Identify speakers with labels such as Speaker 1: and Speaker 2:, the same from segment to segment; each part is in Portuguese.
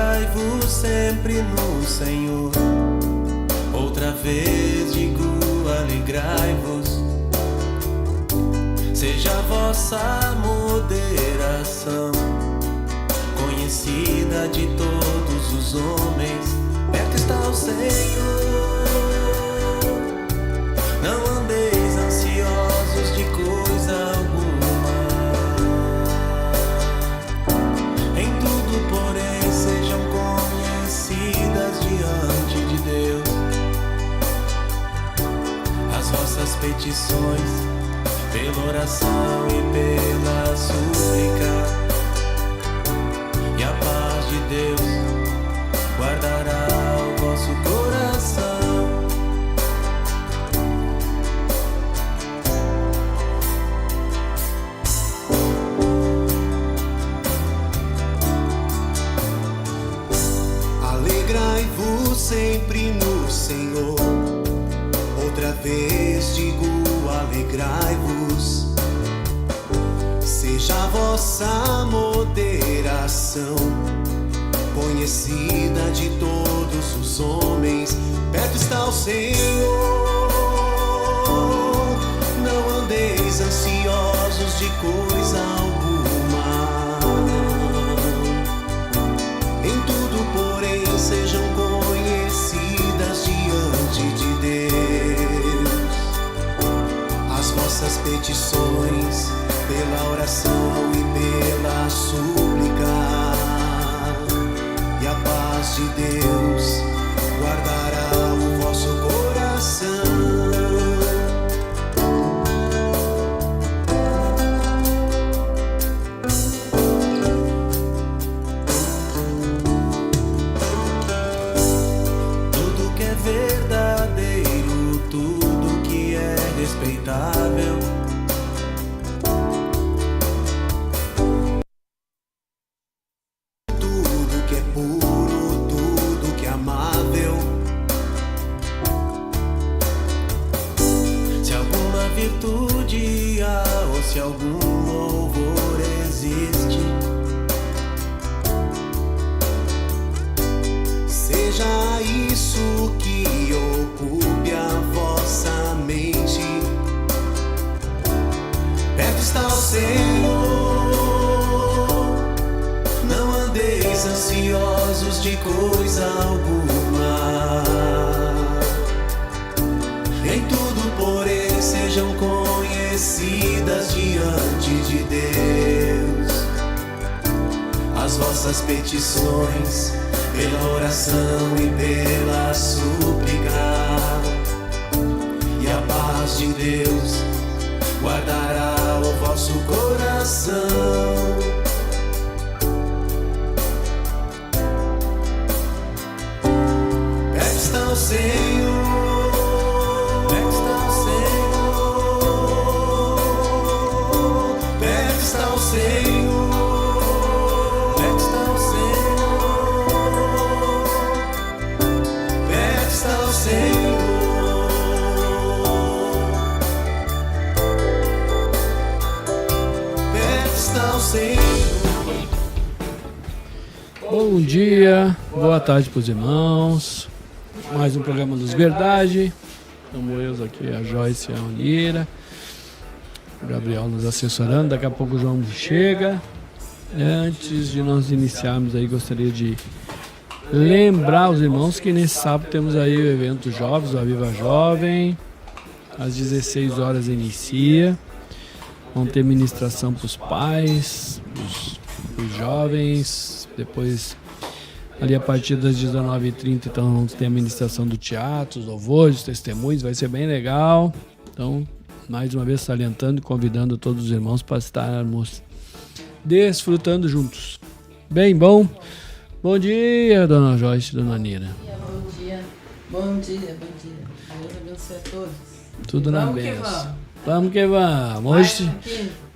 Speaker 1: Alegrai-vos sempre no Senhor. Outra vez digo, alegrai-vos. Seja a vossa moderação conhecida de todos os homens. Perto está o Senhor. Não andeis ansiosos de coisa alguma. Em tudo, porém, sejam conhecidas diante de Deus as vossas petições, pela oração e pela súplica. E a paz de Deus guardará o vosso coração. Alegrai-vos sempre no Senhor. Outra vez digo, alegrai-vos. Seja a vossa moderação conhecida de todos os homens. Perto está o Senhor. Não andeis ansiosos de coisa alguma. Em tudo, porém, sejam conhecidas diante de Deus as vossas petições, pela oração e pela súplica. E a paz de Deus guardará o vosso coração. Tudo que é verdadeiro, tudo que é respeitável, tudo que é puro, tudo que é amável, se alguma virtude há ou se algum louvor existe, seja isso que ocupe a vossa mente. Perto está o Senhor. Não andeis ansiosos de coisa alguma. Em tudo, porém, sejam conhecidas diante de Deus as vossas petições, pela oração e pela súplica. E a paz de Deus guardará o vosso coração. Perto está o Senhor. Perto está o Senhor. Perto está o Senhor. Perto está o Senhor. Perto está o Senhor.
Speaker 2: Bom dia, boa tarde para os irmãos. Mais um programa Luz Verdade. Estamos eu aqui, a Joyce e a Onira. O Gabriel nos assessorando. Daqui a pouco o João chega. Antes de nós iniciarmos aí, gostaria de lembrar os irmãos que nesse sábado temos aí o evento Jovens, o Aviva Jovem. Às 16 horas inicia. Vão ter ministração para os pais, os jovens. Depois, ali a partir das 19h30, então vamos ter a ministração do teatro, os louvores, os testemunhos. Vai ser bem legal. Então, mais uma vez salientando e convidando todos os irmãos para estarmos desfrutando juntos. Bem bom. Bom dia, dona Joyce e dona Nira.
Speaker 3: Bom dia. Bom dia. Deus abençoe a todos.
Speaker 2: Tudo na bênção. Vamos que vamos. Hoje,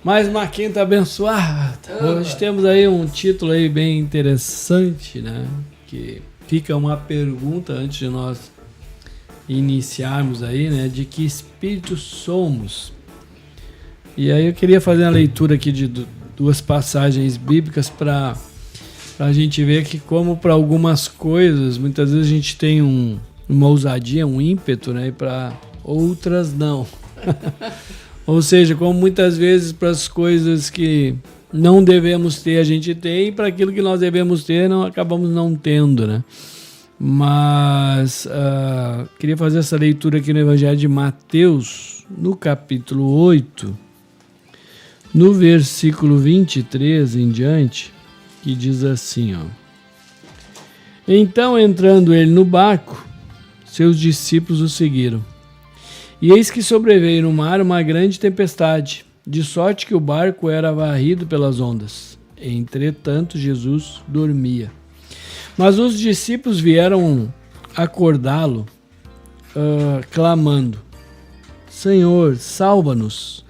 Speaker 2: mais uma quinta abençoada. Hoje temos aí um título aí bem interessante, né? Que fica uma pergunta antes de nós iniciarmos aí, né? De que espírito somos? E aí eu queria fazer uma leitura aqui de duas passagens bíblicas para Pra gente ver que como para algumas coisas, muitas vezes a gente tem uma ousadia, um ímpeto, né? E para outras não. Ou seja, como muitas vezes para as coisas que não devemos ter, a gente tem, e para aquilo que nós devemos ter, não acabamos não tendo, né? Mas queria fazer essa leitura aqui no Evangelho de Mateus, no capítulo 8, no versículo 23 em diante, que diz assim, ó. Então, entrando ele no barco, seus discípulos o seguiram. E eis que sobreveio no mar uma grande tempestade, de sorte que o barco era varrido pelas ondas. Entretanto, Jesus dormia. Mas os discípulos vieram acordá-lo, clamando: Senhor, salva-nos,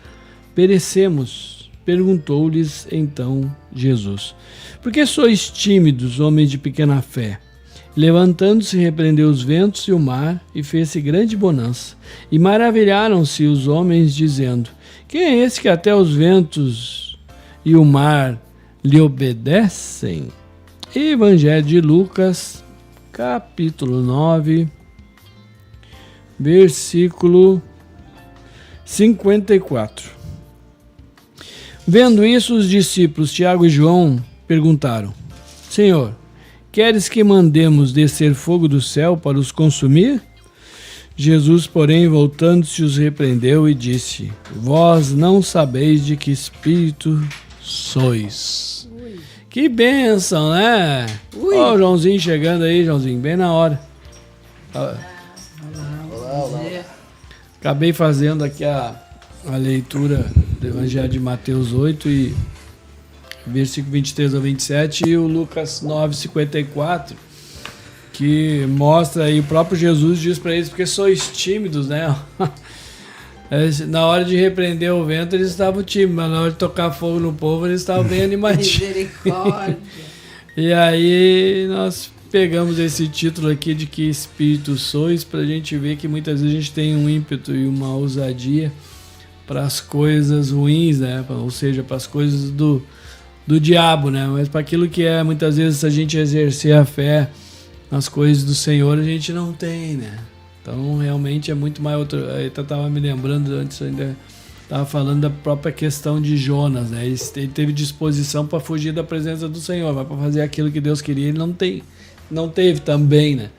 Speaker 2: perecemos. Perguntou-lhes então Jesus: Por que sois tímidos, homens de pequena fé? Levantando-se, repreendeu os ventos e o mar, e fez-se grande bonança. E maravilharam-se os homens, dizendo: Quem é esse que até os ventos e o mar lhe obedecem? Evangelho de Lucas, capítulo 9, versículo 54. Vendo isso, os discípulos Tiago e João perguntaram: Senhor, queres que mandemos descer fogo do céu para os consumir? Jesus, porém, voltando-se, os repreendeu e disse: Vós não sabeis de que espírito sois. Ui. Que bênção, né? Ó, o Joãozinho chegando aí, Joãozinho, bem na hora. Olá. Acabei fazendo aqui a leitura do Evangelho de Mateus 8 e versículo 23 ao 27 e o Lucas 9, 54, que mostra aí, o próprio Jesus diz para eles: porque sois tímidos, né? Na hora de repreender o vento eles estavam tímidos, mas na hora de tocar fogo no povo eles estavam bem animadinhos. Misericórdia. E aí nós pegamos esse título aqui de que espírito sois, para a gente ver que muitas vezes a gente tem um ímpeto e uma ousadia para as coisas ruins, né? Ou seja, para as coisas do diabo, né? Mas para aquilo que é, muitas vezes, se a gente exercer a fé nas coisas do Senhor, a gente não tem, né? Então, realmente é muito mais outro. Eu estava me lembrando, antes ainda estava falando da própria questão de Jonas, né? Ele teve disposição para fugir da presença do Senhor, mas para fazer aquilo que Deus queria, ele não teve também, né?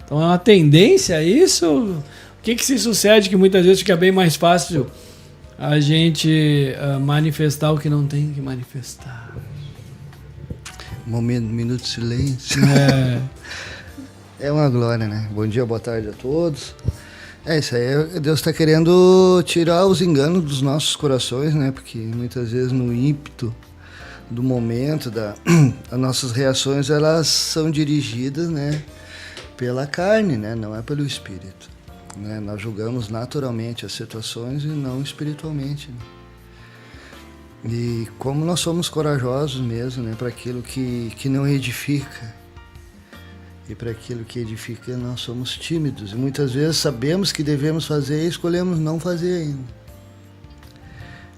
Speaker 2: Então, é uma tendência isso. O que se sucede que muitas vezes fica bem mais fácil a gente manifestar o que não tem que manifestar.
Speaker 4: Minuto de silêncio. É uma glória, né? Bom dia, boa tarde a todos. É isso aí, Deus está querendo tirar os enganos dos nossos corações, né? Porque muitas vezes no ímpeto do momento, as nossas reações, elas são dirigidas, né, pela carne, né? Não é pelo Espírito. Né? Nós julgamos naturalmente as situações e não espiritualmente. Né? E como nós somos corajosos mesmo, né, para aquilo que não edifica, e para aquilo que edifica nós somos tímidos. E muitas vezes sabemos que devemos fazer e escolhemos não fazer ainda.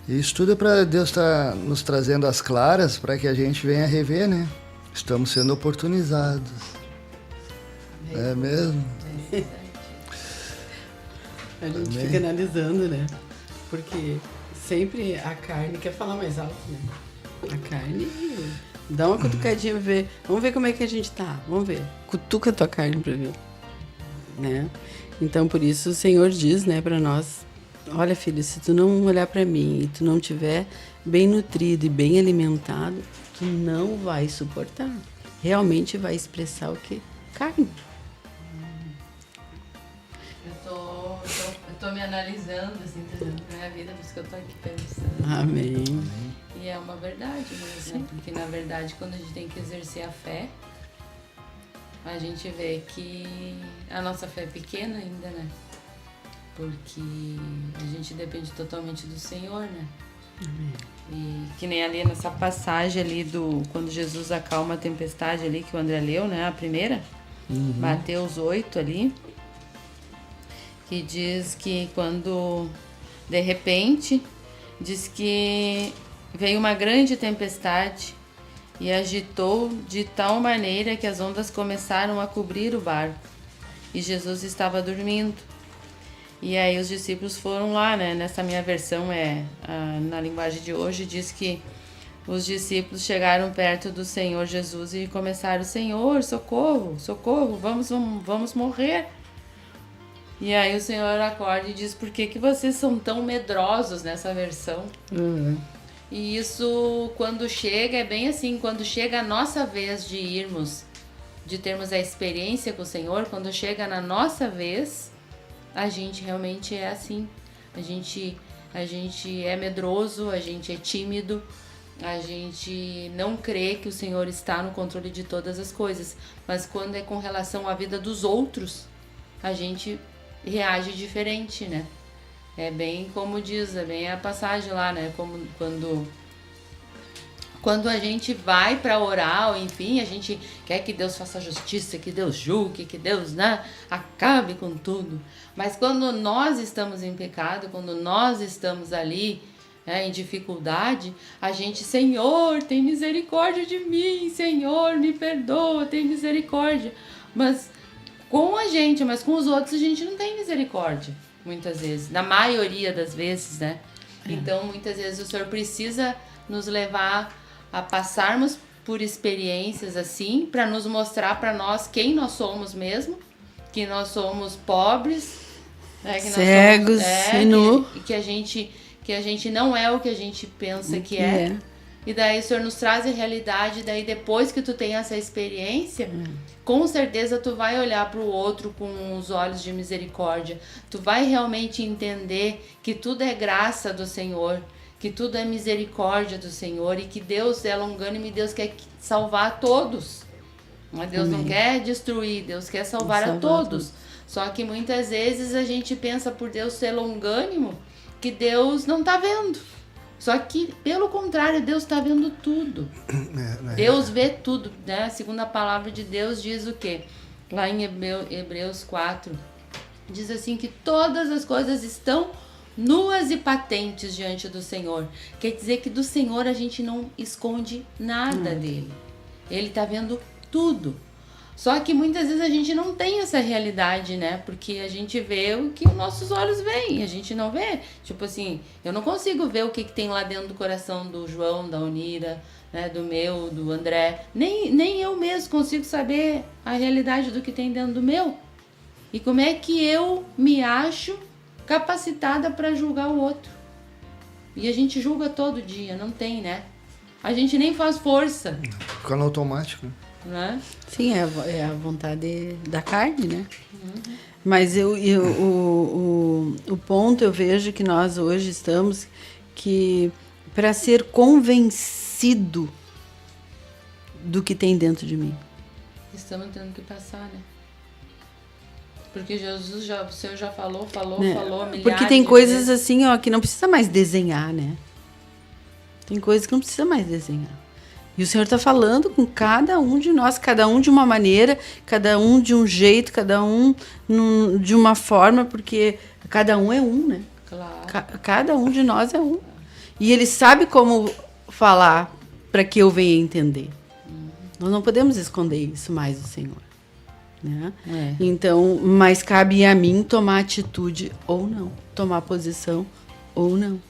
Speaker 4: E isso tudo é para Deus estar nos trazendo as claras para que a gente venha rever, né? Estamos sendo oportunizados. É mesmo?
Speaker 3: A gente fica analisando, né? Porque sempre a carne quer falar mais alto, né? A carne dá uma cutucadinha pra ver. Vamos ver como é que a gente tá. Vamos ver. Cutuca a tua carne pra ver. Né? Então, por isso, o Senhor diz, né, pra nós: olha, filho, se tu não olhar pra mim e tu não tiver bem nutrido e bem alimentado, tu não vai suportar. Realmente vai expressar o quê? Carne.
Speaker 5: Eu tô me analisando, assim, entendeu? Na minha vida, por isso que eu tô aqui pensando.
Speaker 3: Amém.
Speaker 5: E é uma verdade mesmo, né? Porque, na verdade, quando a gente tem que exercer a fé, a gente vê que a nossa fé é pequena ainda, né? Porque a gente depende totalmente do Senhor, né?
Speaker 3: Amém.
Speaker 5: E que nem ali nessa passagem ali quando Jesus acalma a tempestade ali, que o André leu, né? A primeira, Mateus 8 ali, que diz que quando, de repente, diz que veio uma grande tempestade e agitou de tal maneira que as ondas começaram a cobrir o barco. E Jesus estava dormindo. E aí os discípulos foram lá, né? Nessa minha versão, na linguagem de hoje, diz que os discípulos chegaram perto do Senhor Jesus e começaram: Senhor, socorro, socorro, vamos morrer. E aí o Senhor acorda e diz: por que vocês são tão medrosos, nessa versão? E isso, quando chega, é bem assim, quando chega a nossa vez de irmos, de termos a experiência com o Senhor, quando chega na nossa vez, a gente realmente é assim. A gente é medroso, a gente é tímido, a gente não crê que o Senhor está no controle de todas as coisas. Mas quando é com relação à vida dos outros, a gente reage diferente, né? É bem como diz, é bem a passagem lá, né? Como quando a gente vai para orar, ou enfim, a gente quer que Deus faça justiça, que Deus julgue, que Deus, né, acabe com tudo. Mas quando nós estamos em pecado, quando nós estamos ali, em dificuldade, a gente: Senhor, tem misericórdia de mim, Senhor, me perdoa, tem misericórdia. Mas com a gente, mas com os outros a gente não tem misericórdia, muitas vezes, na maioria das vezes, né? Então, muitas vezes o Senhor precisa nos levar a passarmos por experiências assim, para nos mostrar para nós quem nós somos mesmo, que nós somos pobres, né? Que
Speaker 3: cegos,
Speaker 5: e nu, que a gente não é o que a gente pensa que é. E daí o Senhor nos traz a realidade, daí depois que tu tem essa experiência, com certeza tu vai olhar para o outro com os olhos de misericórdia. Tu vai realmente entender que tudo é graça do Senhor, que tudo é misericórdia do Senhor e que Deus é longânimo e Deus quer salvar a todos. Mas Deus não quer destruir, Deus quer salvar a todos. Só que muitas vezes a gente pensa, por Deus ser longânimo, que Deus não está vendo. Só que, pelo contrário, Deus está vendo tudo. Deus vê tudo, né? A segunda palavra de Deus diz o quê? Lá em Hebreus 4, diz assim que todas as coisas estão nuas e patentes diante do Senhor. Quer dizer que do Senhor a gente não esconde nada dele. Ele está vendo tudo. Só que muitas vezes a gente não tem essa realidade, né? Porque a gente vê o que os nossos olhos veem, a gente não vê. Tipo assim, eu não consigo ver o que tem lá dentro do coração do João, da Onira, né? Do meu, do André. Nem eu mesmo consigo saber a realidade do que tem dentro do meu. E como é que eu me acho capacitada para julgar o outro? E a gente julga todo dia, não tem, né? A gente nem faz força.
Speaker 4: Fica no automático,
Speaker 5: né?
Speaker 3: Sim, é a vontade da carne, né? Mas o ponto eu vejo que nós hoje estamos que para ser convencido do que tem dentro de mim.
Speaker 5: Estamos tendo que passar, né? Porque Jesus o Senhor já falou milhares.
Speaker 3: Porque tem coisas assim, ó, que não precisa mais desenhar, né? Tem coisas que não precisa mais desenhar. E o Senhor está falando com cada um de nós, cada um de uma maneira, cada um de um jeito, cada um de uma forma, porque cada um é um, né?
Speaker 5: Claro.
Speaker 3: Cada um de nós é um. E Ele sabe como falar para que eu venha entender. Nós não podemos esconder isso mais do Senhor. Né? Então, mas cabe a mim tomar atitude ou não, tomar posição ou não.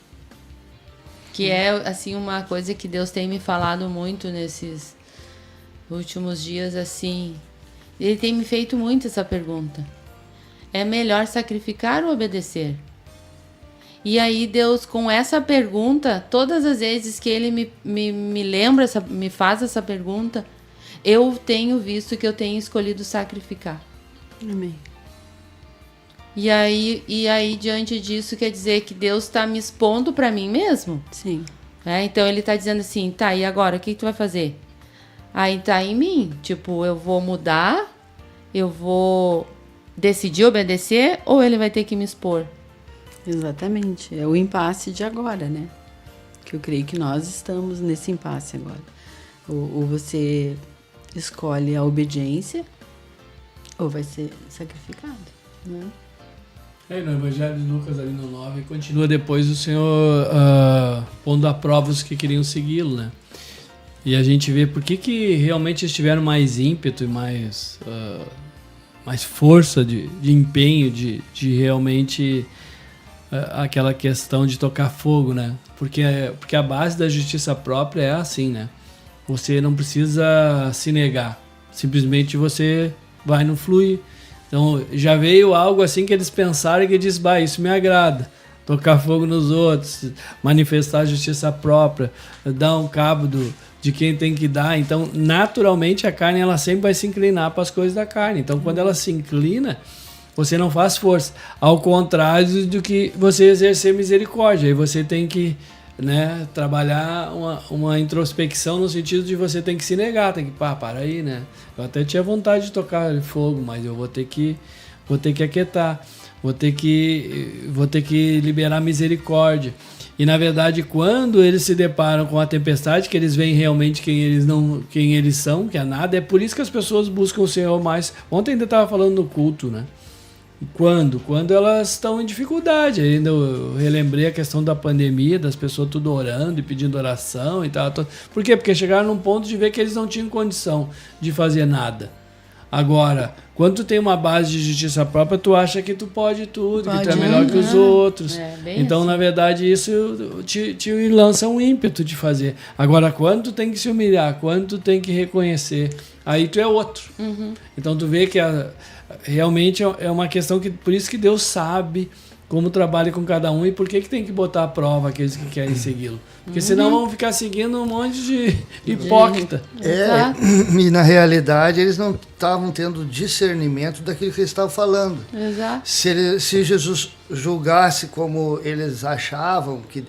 Speaker 5: Que é, assim, uma coisa que Deus tem me falado muito nesses últimos dias, assim. Ele tem me feito muito essa pergunta. É melhor sacrificar ou obedecer? E aí Deus, com essa pergunta, todas as vezes que Ele me lembra, me faz essa pergunta, eu tenho visto que eu tenho escolhido sacrificar.
Speaker 3: Amém.
Speaker 5: E aí, diante disso, quer dizer que Deus está me expondo para mim mesmo?
Speaker 3: Sim.
Speaker 5: Então, Ele está dizendo assim, tá, e agora, o que tu vai fazer? Aí tá em mim, tipo, eu vou mudar, eu vou decidir obedecer, ou Ele vai ter que me expor?
Speaker 3: Exatamente, é o impasse de agora, né? Que eu creio que nós estamos nesse impasse agora. Ou você escolhe a obediência, ou vai ser sacrificado, né?
Speaker 2: No Evangelho de Lucas, ali no 9, continua depois o Senhor pondo a prova os que queriam segui-lo, né? E a gente vê por que realmente eles tiveram mais ímpeto e mais força de empenho, de realmente aquela questão de tocar fogo, né? Porque a base da justiça própria é assim, né? Você não precisa se negar, simplesmente você vai no fluir. Então já veio algo assim que eles pensaram e que diz, isso me agrada. Tocar fogo nos outros, manifestar a justiça própria, dar um cabo de quem tem que dar. Então, naturalmente, a carne ela sempre vai se inclinar para as coisas da carne. Então, quando ela se inclina, você não faz força. Ao contrário do que você exercer misericórdia. Aí você tem que, né, trabalhar uma introspecção no sentido de você tem que se negar. Tem que, para aí, né? Eu até tinha vontade de tocar fogo, mas eu vou ter que aquietar. Vou ter que liberar misericórdia. E na verdade, quando eles se deparam com a tempestade, que eles veem realmente quem eles são, que é nada, é por isso que as pessoas buscam o Senhor mais. Ontem ainda estava falando no culto, né? Quando elas estão em dificuldade. Ainda eu relembrei a questão da pandemia, das pessoas tudo orando e pedindo oração e tal. Por quê? Porque chegaram num ponto de ver que eles não tinham condição de fazer nada. Agora, quando tu tem uma base de justiça própria, tu acha que tu pode tudo, que tu é melhor que os outros. Então, assim, na verdade, isso te lança um ímpeto de fazer. Agora, quando tu tem que se humilhar, quando tu tem que reconhecer, aí tu é outro. Então, tu vê que realmente é uma questão que, por isso que Deus sabe como trabalha com cada um e por que tem que botar à prova aqueles que querem segui-lo. Porque senão vão ficar seguindo um monte de hipócrita.
Speaker 4: E na realidade eles não estavam tendo discernimento daquilo que eles estavam falando.
Speaker 5: Exato.
Speaker 4: Se Jesus julgasse como eles achavam que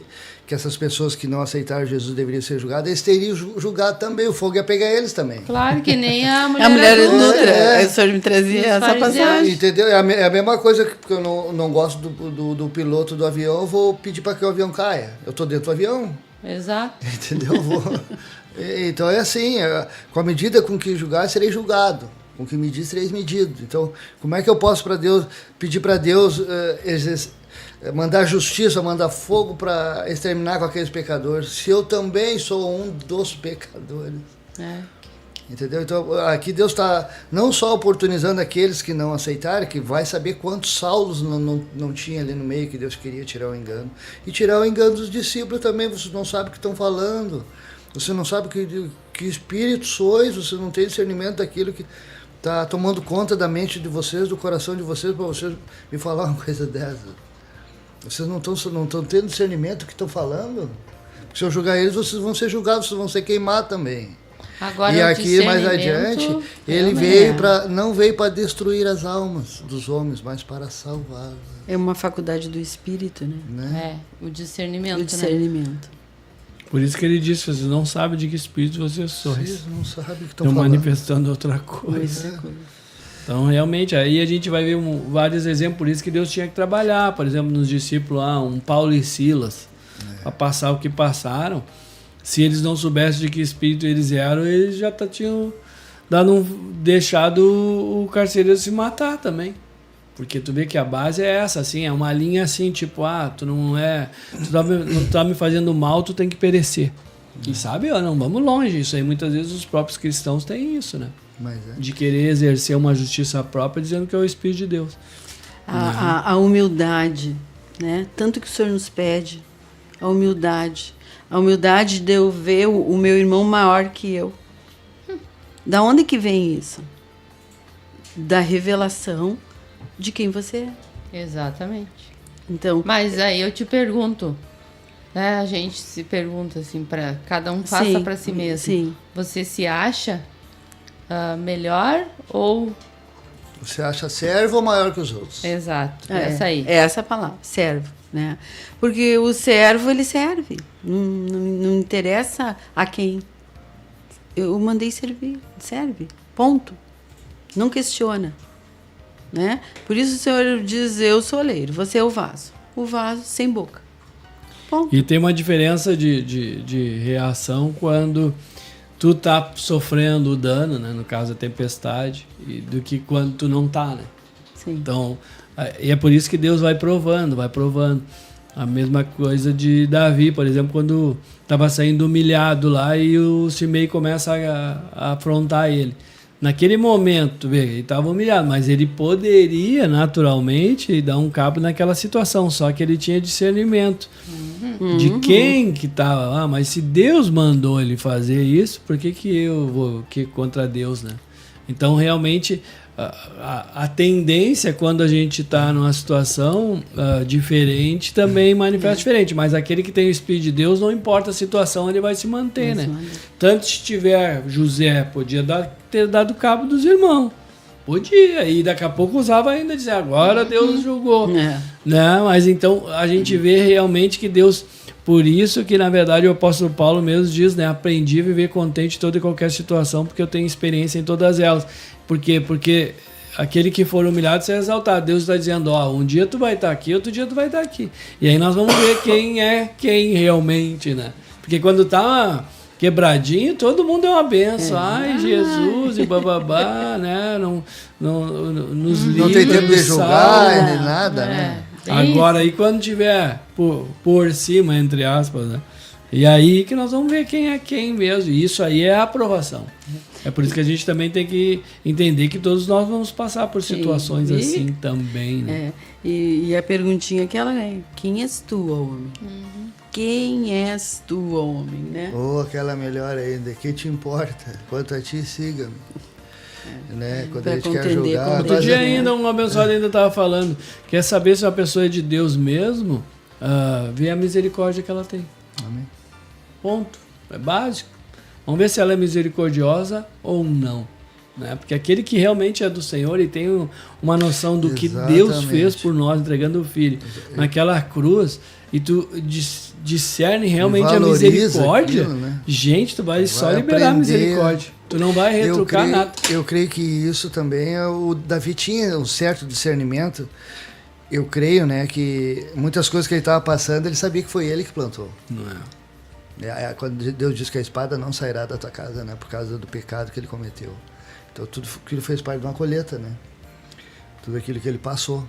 Speaker 4: essas pessoas que não aceitaram Jesus deveriam ser julgadas, eles teriam julgado também, o fogo ia pegar eles também.
Speaker 5: Claro, que nem a mulher,
Speaker 3: adulta. O senhor me trazia essa passagem.
Speaker 4: Entendeu? É a mesma coisa que eu não gosto do piloto do avião, eu vou pedir para que o avião caia. Eu estou dentro do avião.
Speaker 5: Exato.
Speaker 4: Entendeu? Então é assim, com a medida com que julgar, serei julgado. Com que medir, sereis medido. Então, como é que eu posso pedir para Deus mandar justiça, mandar fogo para exterminar com aqueles pecadores, se eu também sou um dos pecadores? Entendeu? Então, aqui Deus está não só oportunizando aqueles que não aceitaram, que vai saber quantos Saulos não tinha ali no meio que Deus queria tirar o engano. E tirar o engano dos discípulos também, vocês não sabem o que estão falando, você não sabe que espírito sois, você não tem discernimento daquilo que está tomando conta da mente de vocês, do coração de vocês, para vocês me falar uma coisa dessa. Vocês não estão tendo discernimento do que estão falando? Porque se eu julgar eles, vocês vão ser julgados, vocês vão ser queimados também.
Speaker 5: Agora,
Speaker 4: e aqui mais adiante, ele não veio para destruir as almas dos homens, mas para salvá-las.
Speaker 3: É uma faculdade do espírito, né?
Speaker 5: O discernimento.
Speaker 3: O discernimento.
Speaker 2: Por isso que ele disse, vocês não sabem de que espírito vocês sois.
Speaker 4: Vocês não sabem o que estão falando.
Speaker 2: Manifestando outra coisa. Então, realmente, aí a gente vai ver vários exemplos, por isso que Deus tinha que trabalhar. Por exemplo, nos discípulos lá, um Paulo e Silas, para passar o que passaram. Se eles não soubessem de que espírito eles eram, eles já tinham deixado o carcereiro se matar também. Porque tu vê que a base é essa, assim, é uma linha assim, tipo, tu não tá me fazendo mal, tu tem que perecer. E sabe, não vamos longe, isso aí muitas vezes os próprios cristãos têm isso, né? De querer exercer uma justiça própria dizendo que é o Espírito de Deus.
Speaker 3: A humildade, né? Tanto que o Senhor nos pede, a humildade de eu ver o meu irmão maior que eu. Da onde que vem isso? Da revelação de quem você é.
Speaker 5: Exatamente.
Speaker 3: Então,
Speaker 5: mas aí eu te pergunto, né? A gente se pergunta assim, para cada um faça para si mesmo.
Speaker 3: Sim.
Speaker 5: Você se acha melhor ou
Speaker 4: você acha servo ou maior que os outros?
Speaker 5: Exato, essa aí.
Speaker 3: É essa a palavra, servo, né? Porque o servo, ele serve. Não interessa a quem. Eu mandei servir, serve, ponto. Não questiona, né? Por isso o Senhor diz, eu sou oleiro, você é o vaso sem boca, ponto.
Speaker 2: E tem uma diferença de reação quando tu tá sofrendo o dano, né? No caso a tempestade, do que quando tu não tá, né?
Speaker 3: Sim.
Speaker 2: Então, e é por isso que Deus vai provando. A mesma coisa de Davi, por exemplo, quando estava saindo humilhado lá e o Simei começa a afrontar ele. Naquele momento, ele estava humilhado, mas ele poderia naturalmente dar um cabo naquela situação, só que ele tinha discernimento de quem que estava lá. Mas se Deus mandou ele fazer isso, por que eu vou contra Deus, né? Então, realmente, a tendência, quando a gente está numa situação diferente, também manifesta diferente. Mas aquele que tem o Espírito de Deus, não importa a situação, ele vai se manter, né? Tanto se tiver José, podia ter dado cabo dos irmãos. Podia. E daqui a pouco usava ainda dizer, agora Deus julgou. Né? Mas então, a gente vê realmente que Deus... Por isso que, na verdade, o apóstolo Paulo mesmo diz, né? Aprendi a viver contente em toda e qualquer situação, porque eu tenho experiência em todas elas. Por quê? Porque aquele que for humilhado será exaltado. Deus está dizendo, um dia tu vai estar aqui, outro dia tu vai estar aqui. E aí nós vamos ver quem é quem realmente, né? Porque quando tá quebradinho, todo mundo é uma benção. Ai, Jesus, e bababá, né? Nos livros.
Speaker 4: Não tem tempo de julgar, nem nada, né?
Speaker 2: Agora, aí quando tiver por cima, entre aspas, né? E aí que nós vamos ver quem é quem mesmo. E isso aí é a aprovação. É por isso que a gente também tem que entender que todos nós vamos passar por situações assim também, né?
Speaker 3: E a perguntinha aquela, né? Quem és tu, homem? Quem és tu, homem, né?
Speaker 4: Ou aquela melhor ainda, que te importa? Quanto a ti, siga-me. Né? Quando a gente quer julgar...
Speaker 2: Outro dia ainda, um abençoado ainda estava falando, quer saber se uma pessoa é de Deus mesmo, vê a misericórdia que ela tem.
Speaker 4: Amém.
Speaker 2: Ponto. É básico. Vamos ver se ela é misericordiosa ou não. Né? Porque aquele que realmente é do Senhor e tem uma noção do que Deus fez por nós, entregando o Filho naquela cruz, e tu discerne realmente a misericórdia, aquilo, né? Gente, tu vai só liberar a misericórdia. Tu não vai retrucar nada.
Speaker 4: Eu creio que isso também, o Davi tinha um certo discernimento. Eu creio, né, que muitas coisas que ele estava passando, ele sabia que foi ele que plantou.
Speaker 2: Não é.
Speaker 4: Quando Deus diz que a espada não sairá da tua casa, né, por causa do pecado que ele cometeu. Então tudo aquilo fez parte de uma colheita, né? Tudo aquilo que ele passou.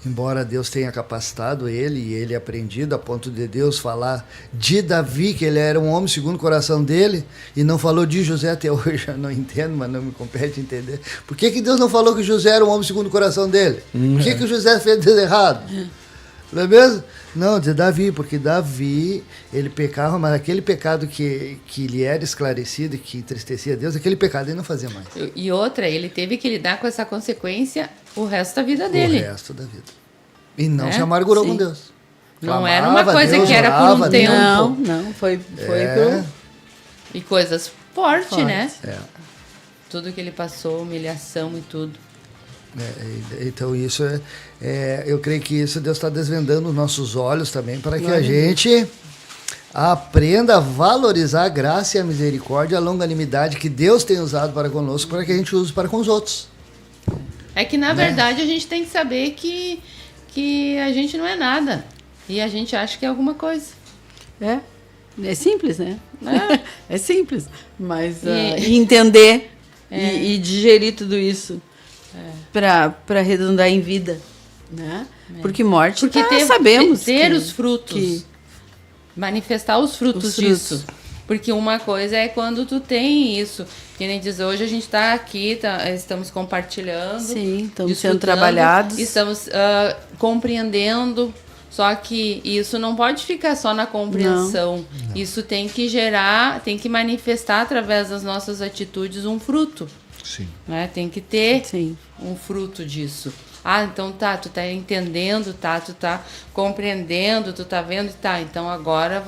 Speaker 4: Embora Deus tenha capacitado ele e ele aprendido a ponto de Deus falar de Davi, que ele era um homem segundo o coração dele, e não falou de José até hoje, eu não entendo, mas não me compete entender. Por que Deus não falou que José era um homem segundo o coração dele? Por que José fez de errado? Não é mesmo? Não, de Davi, porque Davi, ele pecava, mas aquele pecado que lhe era esclarecido e que entristecia Deus, aquele pecado ele não fazia mais.
Speaker 5: E outra, ele teve que lidar com essa consequência o resto da vida dele.
Speaker 4: O resto da vida. E não se amargurou com Deus.
Speaker 5: Não era uma coisa que era por um tempo.
Speaker 3: Não, foi
Speaker 5: E coisas fortes, né?
Speaker 4: Tudo
Speaker 5: que ele passou, humilhação e tudo.
Speaker 4: Então isso eu creio que isso Deus está desvendando os nossos olhos também para que a gente aprenda a valorizar a graça e a misericórdia, a longanimidade que Deus tem usado para conosco, para que a gente use para com os outros.
Speaker 5: É que na verdade a gente tem que saber que a gente não é nada e a gente acha que é alguma coisa.
Speaker 3: É simples, né? É simples, mas entender e digerir tudo isso. Para arredondar em vida, né? Porque morte, sabemos
Speaker 5: ter os frutos, manifestar os frutos disso. Porque uma coisa é quando tu tem isso, que nem diz, hoje a gente está aqui, estamos compartilhando,
Speaker 3: estamos sendo trabalhados,
Speaker 5: estamos compreendendo. Só que isso não pode ficar só na compreensão. Não. Isso tem que tem que manifestar através das nossas atitudes um fruto.
Speaker 4: Sim.
Speaker 5: Né? Tem que ter um fruto disso. Então tu tá entendendo, tu tá compreendendo, tu tá vendo, então agora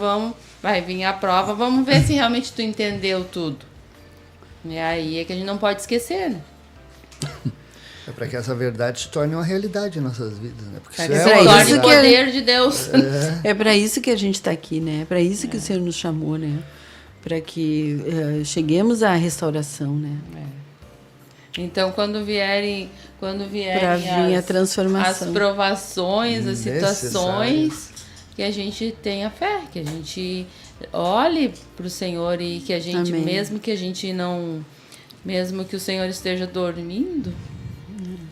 Speaker 5: vai vir a prova, vamos ver se realmente tu entendeu tudo. E aí é que a gente não pode esquecer, né?
Speaker 4: É para que essa verdade se torne uma realidade em nossas vidas, né? Porque
Speaker 5: isso se torne o poder de Deus.
Speaker 3: É para isso que a gente está aqui, né? É para isso que o Senhor nos chamou, né? Para que cheguemos à restauração, né?
Speaker 5: Então, quando vierem
Speaker 3: a transformação,
Speaker 5: as provações, as situações, que a gente tenha fé, que a gente olhe para o Senhor e que a gente, mesmo que o Senhor esteja dormindo,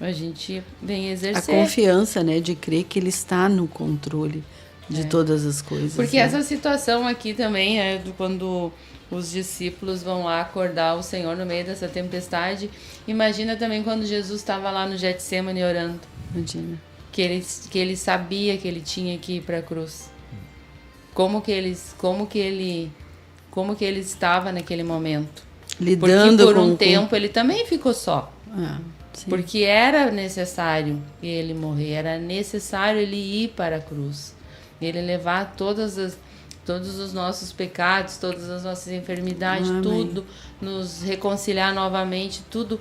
Speaker 5: a gente vem
Speaker 3: A
Speaker 5: exercer.
Speaker 3: confiança, né, de crer que Ele está no controle de todas as coisas.
Speaker 5: Porque
Speaker 3: né?
Speaker 5: essa situação aqui também é quando os discípulos vão lá acordar o Senhor no meio dessa tempestade. Imagina também quando Jesus estava lá no Getsemane orando.
Speaker 3: Imagina.
Speaker 5: Que ele sabia que ele tinha que ir para a cruz. Como que ele estava naquele momento.
Speaker 3: Lidando
Speaker 5: Porque por
Speaker 3: com
Speaker 5: um tempo ele também ficou só.
Speaker 3: Sim.
Speaker 5: Porque era necessário ele morrer, era necessário ele ir para a cruz. Ele levar todos os nossos pecados, todas as nossas enfermidades,
Speaker 3: Amém.
Speaker 5: tudo, nos reconciliar novamente, tudo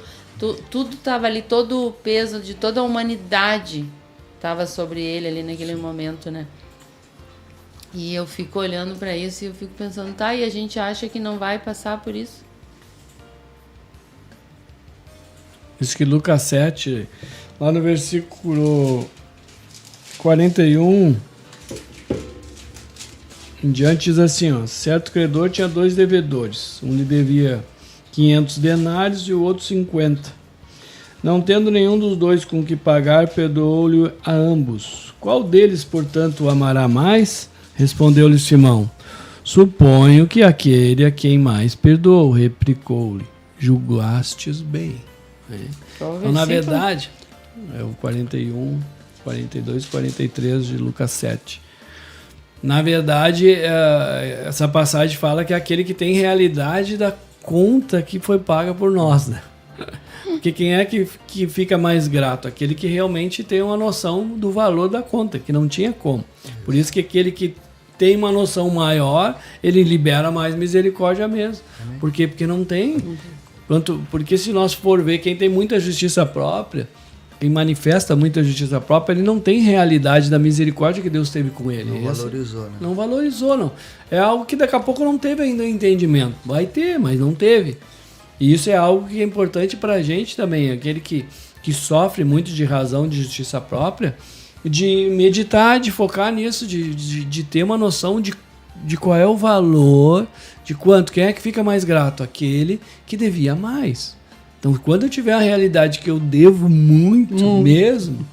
Speaker 5: estava ali, todo o peso de toda a humanidade estava sobre ele ali naquele momento, né? E eu fico olhando para isso e eu fico pensando, tá, e a gente acha que não vai passar por isso?
Speaker 2: Diz que Lucas 7, lá no versículo 41, em diante diz assim, ó, certo credor tinha 2 devedores, um lhe devia 500 denários e o outro 50. Não tendo nenhum dos 2 com que pagar, perdoou-lhe a ambos. Qual deles, portanto, o amará mais? Respondeu-lhe Simão. Suponho que aquele a quem mais perdoou, replicou-lhe. Julgastes bem. Então, na verdade, é o 41, 42, 43 de Lucas 7. Na verdade, essa passagem fala que é aquele que tem realidade da conta que foi paga por nós, né? Porque quem é que fica mais grato? Aquele que realmente tem uma noção do valor da conta, que não tinha como. Por isso que aquele que tem uma noção maior, ele libera mais misericórdia mesmo. Por quê? Porque não tem. Porque se nós for ver quem tem muita justiça própria, quem manifesta muita justiça própria, ele não tem realidade da misericórdia que Deus teve com ele.
Speaker 4: Não valorizou, né?
Speaker 2: Não valorizou, não. É algo que daqui a pouco não teve ainda entendimento. Vai ter, mas não teve. E isso é algo que é importante para a gente também, aquele que sofre muito de razão de justiça própria, de meditar, de focar nisso, de ter uma noção de qual é o valor, de quanto, quem é que fica mais grato? Aquele que devia mais. Então, quando eu tiver a realidade que eu devo muito mesmo,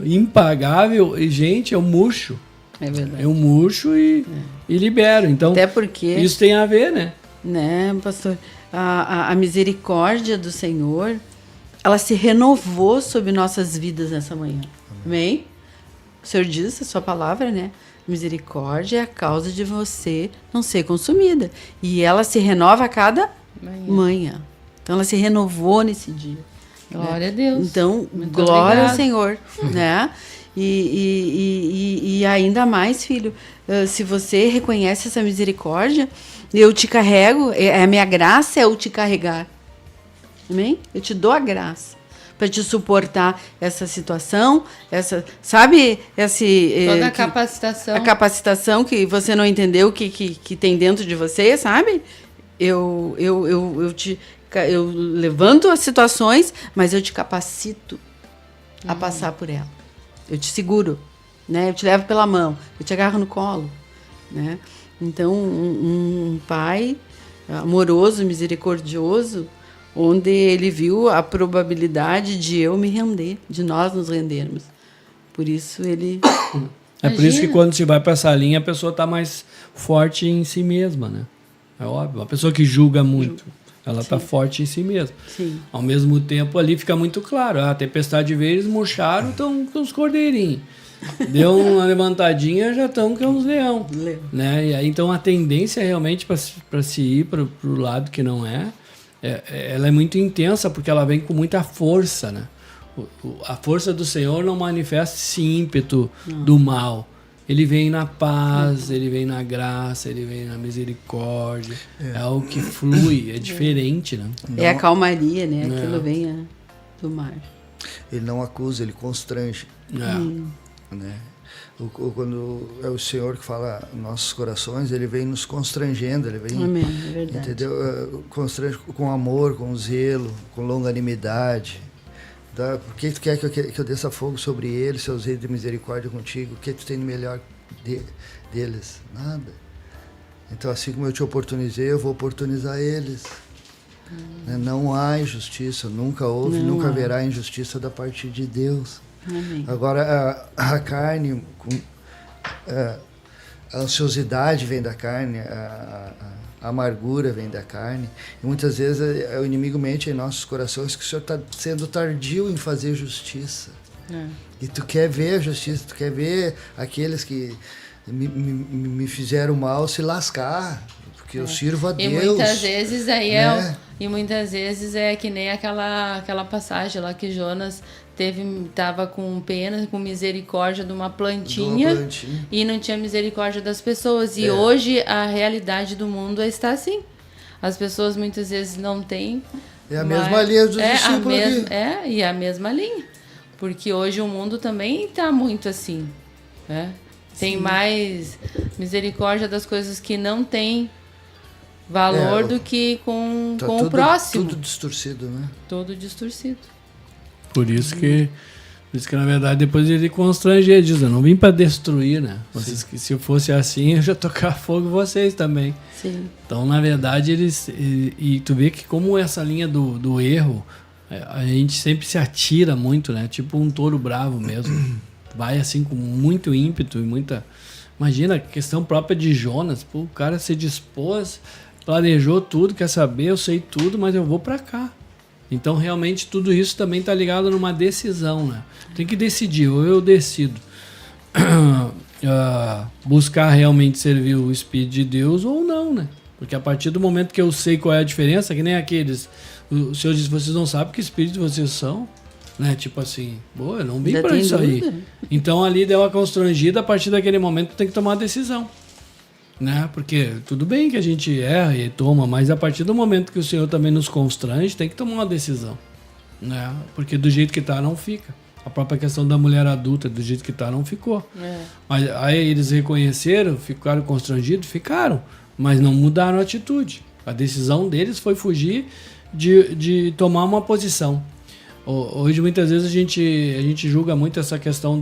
Speaker 2: impagável, gente, eu murcho.
Speaker 3: É verdade.
Speaker 2: Eu murcho e libero. Então,
Speaker 3: até porque
Speaker 2: isso tem a ver, né?
Speaker 3: Né, pastor? A misericórdia do Senhor, ela se renovou sobre nossas vidas nessa manhã. Amém? O Senhor diz a sua palavra, né? Misericórdia é a causa de você não ser consumida. E ela se renova a cada manhã. Então, ela se renovou nesse dia.
Speaker 5: Glória a Deus.
Speaker 3: Então,
Speaker 5: muito
Speaker 3: glória
Speaker 5: obrigada
Speaker 3: ao Senhor, né? E ainda mais, filho, se você reconhece essa misericórdia, eu te carrego, a minha graça é eu te carregar. Amém? Eu te dou a graça para te suportar essa situação, sabe?
Speaker 5: Toda a capacitação.
Speaker 3: A capacitação que você não entendeu que tem dentro de você, sabe? Eu levanto as situações, mas eu te capacito a passar por ela. Eu te seguro, né? Eu te levo pela mão, eu te agarro no colo, né? Então, um pai amoroso, misericordioso, onde ele viu a probabilidade de eu me render, de nós nos rendermos. Por isso ele...
Speaker 2: É por isso que quando se vai para essa linha, a pessoa está mais forte em si mesma, né? É óbvio. A pessoa que julga muito, ela está forte em si mesma.
Speaker 3: Sim.
Speaker 2: Ao mesmo tempo, ali fica muito claro. A tempestade veio, eles murcharam, estão com os cordeirinhos. Deu uma levantadinha, já estão com os leão. Né? E aí, então, a tendência realmente para se ir para o lado que não ela é muito intensa, porque ela vem com muita força, né? A força do Senhor não manifesta esse ímpeto do mal. Ele vem na paz, ele vem na graça, ele vem na misericórdia. É algo que flui, é diferente, né?
Speaker 3: É a calmaria, né? Aquilo vem do mar.
Speaker 4: Ele não acusa, ele constrange. Né? Quando é o Senhor que fala nossos corações, ele vem nos constrangendo, ele vem,
Speaker 3: amém, é verdade.
Speaker 4: Entendeu? Constrange com amor, com zelo, com longanimidade. Por que tu quer que eu desça fogo sobre eles, seus reis de misericórdia contigo? O que tu tem de melhor deles? Nada. Então, assim como eu te oportunizei, eu vou oportunizar eles. Né? Não há injustiça, nunca houve,
Speaker 3: Não
Speaker 4: nunca
Speaker 3: há.
Speaker 4: haverá injustiça da parte de Deus.
Speaker 3: Amém.
Speaker 4: Agora, a carne, a ansiosidade vem da carne, a amargura vem da carne. E muitas vezes o inimigo mente em nossos corações que o Senhor está sendo tardio em fazer justiça. E tu quer ver a justiça, tu quer ver aqueles que me fizeram mal se lascar, porque eu sirvo a Deus.
Speaker 5: E muitas vezes aí
Speaker 4: né?
Speaker 5: E muitas vezes é que nem aquela passagem lá que Jonas tava com pena, com misericórdia de uma plantinha, e não tinha misericórdia das pessoas. E hoje a realidade do mundo está assim. As pessoas muitas vezes não têm.
Speaker 4: É a mesma linha dos discípulos aqui.
Speaker 5: E a mesma linha. Porque hoje o mundo também está muito assim. Né? Tem mais misericórdia das coisas que não têm valor do que com o próximo.
Speaker 4: Tudo distorcido, né?
Speaker 5: Todo distorcido.
Speaker 2: Por isso que na verdade depois ele constrange, diz, eu não vim para destruir, né? Vocês, que se eu fosse assim, eu já tocar fogo em vocês também.
Speaker 5: Sim.
Speaker 2: Então, na verdade, e tu vê que como essa linha do erro, a gente sempre se atira muito, né? Tipo um touro bravo mesmo. Vai assim com muito ímpeto e muita... Imagina a questão própria de Jonas. Pô, o cara se dispôs, planejou tudo, quer saber, eu sei tudo, mas eu vou para cá. Então, realmente, tudo isso também está ligado numa decisão, né? Tem que decidir, ou eu decido buscar realmente servir o Espírito de Deus ou não, né? Porque a partir do momento que eu sei qual é a diferença, que nem aqueles... O Senhor diz, vocês não sabem que espírito vocês são, né? Tipo assim, boa, eu não vim para isso aí. Então, ali deu uma constrangida, a partir daquele momento tem que tomar uma decisão. Né? Porque tudo bem que a gente erra e toma, mas a partir do momento que o Senhor também nos constrange, tem que tomar uma decisão, né? Porque do jeito que tá não fica. A própria questão da mulher adulta, do jeito que tá não ficou. Mas aí eles reconheceram, ficaram constrangidos, ficaram, mas não mudaram a atitude. A decisão deles foi fugir de tomar uma posição. Hoje muitas vezes a gente julga muito essa questão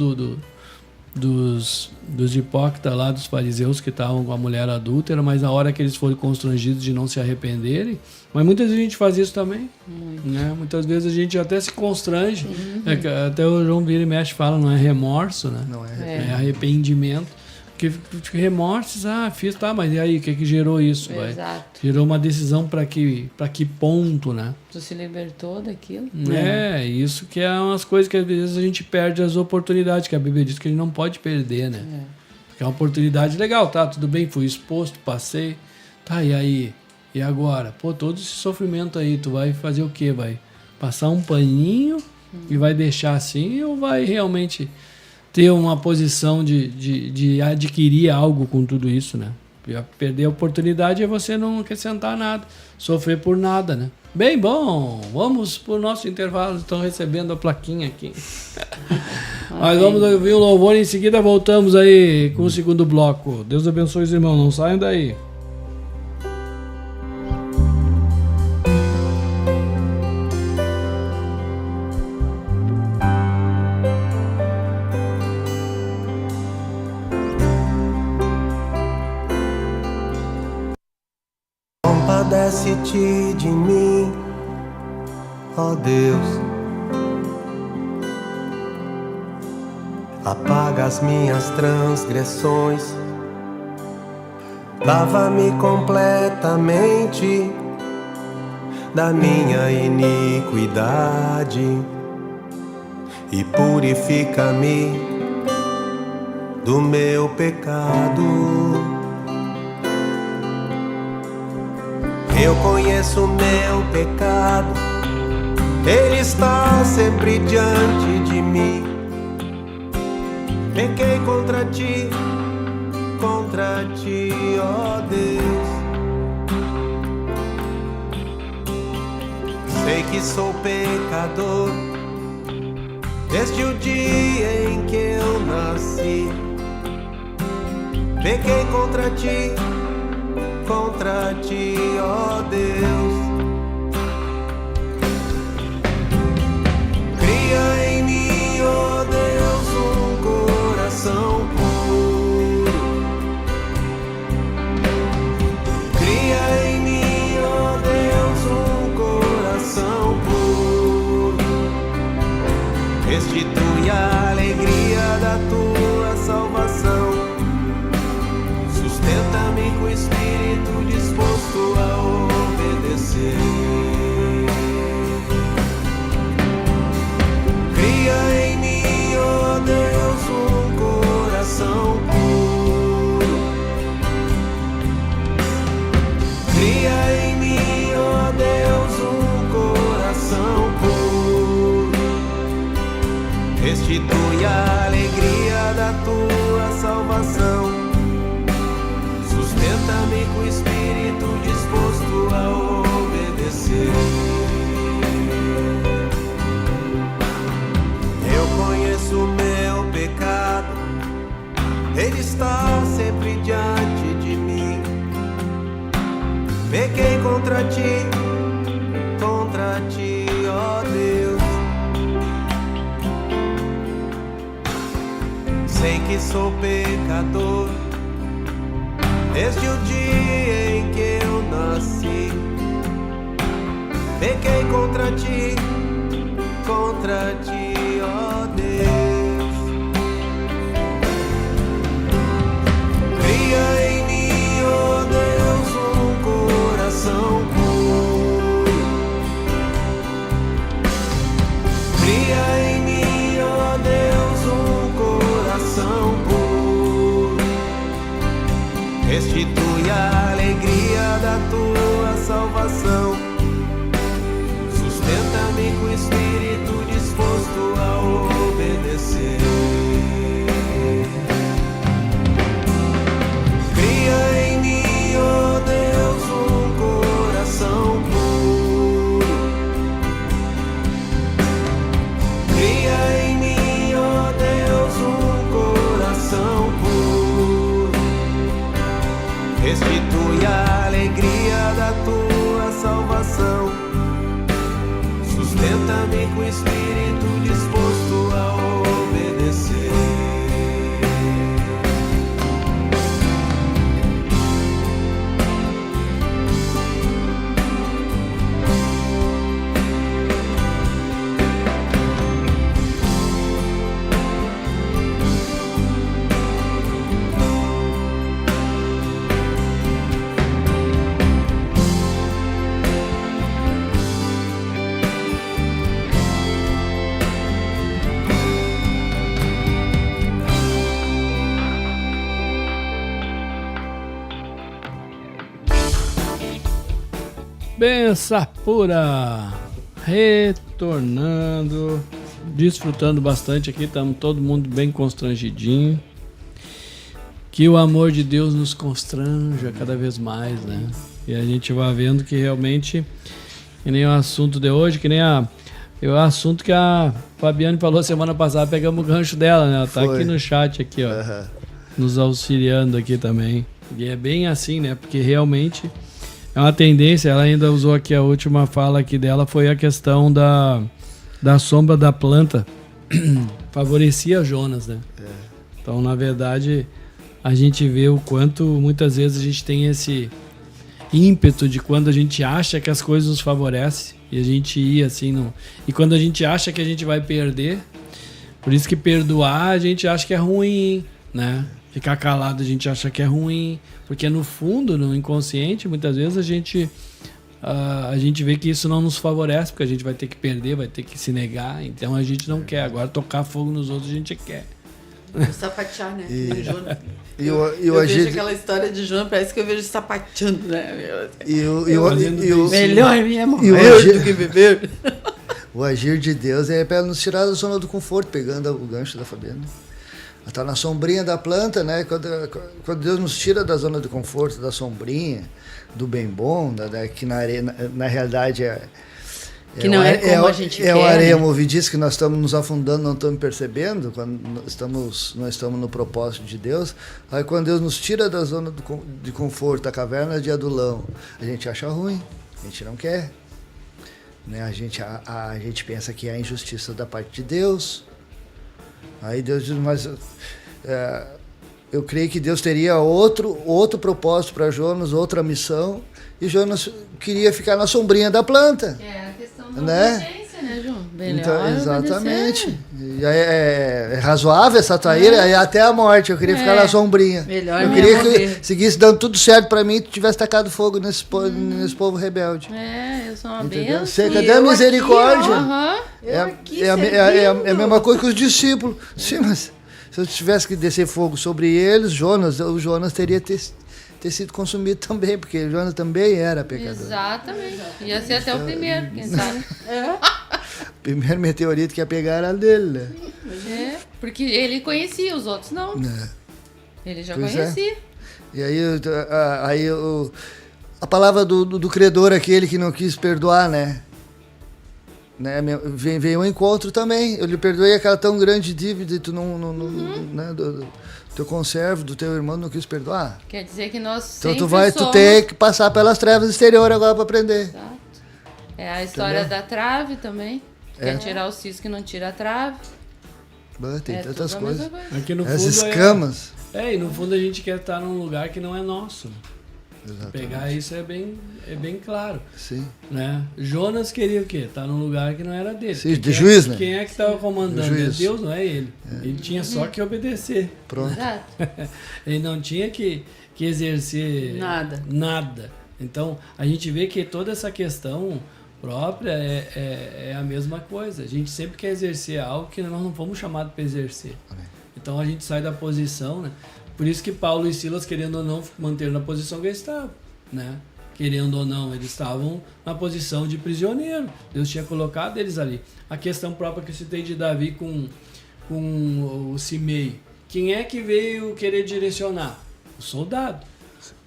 Speaker 2: dos hipócritas lá, dos fariseus que estavam com a mulher adúltera, mas na hora que eles foram constrangidos de não se arrependerem, mas muitas vezes a gente faz isso também, né? Muitas vezes a gente até se constrange, até o João vira e mexe fala, não é remorso, né? Não é arrependimento. Porque remorsos, fiz, tá, mas e aí, o que gerou isso?
Speaker 5: Exato.
Speaker 2: Gerou uma decisão para que ponto, né?
Speaker 5: Tu se libertou daquilo?
Speaker 2: Isso que é umas coisas que às vezes a gente perde as oportunidades, que a Bíblia diz que a gente não pode perder, né? Porque é uma oportunidade legal, tá, tudo bem, fui exposto, passei, tá, e aí? E agora? Pô, todo esse sofrimento aí, tu vai fazer o quê? Vai passar um paninho e vai deixar assim, ou vai realmente ter uma posição de adquirir algo com tudo isso, né? Perder a oportunidade é você não acrescentar nada, sofrer por nada, né? Bem bom, vamos pro nosso intervalo, estão recebendo a plaquinha aqui. Nós vamos ouvir o louvor e em seguida voltamos aí com o segundo bloco. Deus abençoe os irmãos, não saiam daí.
Speaker 1: Compadece-te de mim, ó Deus. Apaga as minhas transgressões, lava-me completamente da minha iniquidade e purifica-me do meu pecado. Eu conheço o meu pecado, ele está sempre diante de mim. Pequei contra ti, ó Deus. Sei que sou pecador, desde o dia em que eu nasci. Pequei contra ti, ó Deus. Cria em mim, ó Deus, um coração puro. Cria em mim, ó Deus, um restitui a alegria da tua salvação. Sustenta-me com o espírito disposto a obedecer. Cria em mim, ó Deus, um coração puro. Cria em mim, ó Deus, um coração puro. Restitui a alegria da tua salvação. Sustenta-me com o espírito disposto a obedecer. Eu conheço o meu pecado, ele está sempre diante de mim. Pequei contra ti, ó Deus. Sei que sou pecador desde o dia em que eu nasci. Pequei contra ti, ó Deus. Cria em mim, ó Deus, um coração puro. Cria em mim, ó Deus, um coração puro. Restitui a alegria da tua salvação. Sustenta-me com o espírito disposto a obedecer. Cria em mim, ó Deus, um coração puro. Cria em mim, ó Deus, um coração puro. Restitui a alegria da tua salvação. Sustenta-me com o espírito disposto a obedecer.
Speaker 2: Benção pura, retornando, desfrutando bastante aqui, estamos todo mundo bem constrangidinho. Que o amor de Deus nos constranja cada vez mais, né? E a gente vai vendo que realmente, que nem o assunto de hoje, que nem o assunto que a Fabiane falou semana passada, pegamos o gancho dela, né? Ela tá aqui no chat, aqui, ó, nos auxiliando aqui também. E é bem assim, né? Porque realmente é uma tendência. Ela ainda usou aqui a última fala aqui dela, foi a questão da sombra da planta. Favorecia Jonas, né? Então, na verdade, a gente vê o quanto muitas vezes a gente tem esse ímpeto de quando a gente acha que as coisas nos favorecem e a gente ia assim, e quando a gente acha que a gente vai perder, por isso que perdoar a gente acha que é ruim, né? Ficar calado a gente acha que é ruim, porque no fundo, no inconsciente, muitas vezes a gente vê que isso não nos favorece, porque a gente vai ter que perder, vai ter que se negar, então a gente não quer. Agora tocar fogo nos outros a gente quer.
Speaker 3: Sapatear, né?
Speaker 2: Eu
Speaker 3: vejo aquela história de João, parece que eu vejo sapateando, né?
Speaker 2: Melhor
Speaker 3: minha morrer do que viver.
Speaker 4: O agir de Deus é para nos tirar da zona do conforto, pegando o gancho da Fabiana. Está na sombrinha da planta, né? Quando Deus nos tira da zona do conforto, da sombrinha, do bem bom, que na realidade
Speaker 3: que não é como a gente quer.
Speaker 4: É uma areia movediça que nós estamos nos afundando, não estamos percebendo, quando nós estamos no propósito de Deus. Aí quando Deus nos tira da zona de conforto, da caverna de Adulão, a gente acha ruim, a gente não quer. Né? A gente pensa que é a injustiça da parte de Deus. Aí Deus diz, mas eu creio que Deus teria outro propósito para Jonas, outra missão, e Jonas queria ficar na sombrinha da planta.
Speaker 5: É a questão da
Speaker 4: né?
Speaker 5: obediência, né, João? Melhor
Speaker 4: Então, exatamente.
Speaker 5: obedecer.
Speaker 4: E aí é razoável essa tua ira, aí até a morte. Eu queria ficar na sombrinha.
Speaker 3: Melhor
Speaker 4: Eu
Speaker 3: não
Speaker 4: queria
Speaker 3: morrer.
Speaker 4: que seguisse dando tudo certo pra mim e tu tivesse tacado fogo nesse povo rebelde.
Speaker 5: Eu sou uma
Speaker 4: Entendeu?
Speaker 5: benção.
Speaker 4: Cadê a misericórdia?
Speaker 5: Aham.
Speaker 4: É a mesma coisa que os discípulos. Sim, mas se eu tivesse que descer fogo sobre eles, o Jonas teria ter sido consumido também, porque Jonas também era pecador.
Speaker 5: Exatamente. Ia ser até o primeiro, quem sabe.
Speaker 4: O primeiro meteorito que ia pegar era dele, né?
Speaker 5: Porque ele conhecia, os outros não.
Speaker 4: É.
Speaker 5: Ele já
Speaker 4: Pois é.
Speaker 5: conhecia.
Speaker 4: E aí a palavra do credor, aquele que não quis perdoar, né? Veio um encontro também. Eu lhe perdoei aquela tão grande dívida e tu não né, do teu conservo, do teu irmão não quis perdoar.
Speaker 5: Quer dizer que nós
Speaker 4: Então
Speaker 5: sempre
Speaker 4: tu tem que passar pelas trevas exteriores agora para aprender.
Speaker 5: Exato. É a história
Speaker 4: Entendeu?
Speaker 5: da trave também. Quer tirar o cisco que não tira a trave.
Speaker 4: Tem
Speaker 5: É
Speaker 4: tantas
Speaker 5: tudo a mesma
Speaker 4: coisas.
Speaker 5: coisa.
Speaker 2: Aqui no
Speaker 4: As
Speaker 2: fundo
Speaker 4: escamas.
Speaker 2: e no fundo a gente quer estar num lugar que não é nosso.
Speaker 4: Exatamente.
Speaker 2: Pegar isso é bem claro.
Speaker 4: Sim.
Speaker 2: Né? Jonas queria o quê? Estar num lugar que não era dele.
Speaker 4: Sim, de juiz, né?
Speaker 2: Quem é que estava comandando?
Speaker 4: De
Speaker 2: É
Speaker 4: juiz.
Speaker 2: Deus, não é ele. Ele tinha só que obedecer.
Speaker 4: Pronto.
Speaker 5: Exato.
Speaker 2: Ele não tinha que exercer
Speaker 3: Nada.
Speaker 2: Então, a gente vê que toda essa questão própria é a mesma coisa. A gente sempre quer exercer algo que nós não fomos chamados para exercer.
Speaker 4: Amém.
Speaker 2: Então, a gente sai da posição, né? Por isso que Paulo e Silas, querendo ou não, manteram na posição que eles estavam, né? Querendo ou não, eles estavam na posição de prisioneiro. Deus tinha colocado eles ali. A questão própria que eu citei de Davi com o Simei. Quem é que veio querer direcionar? O soldado.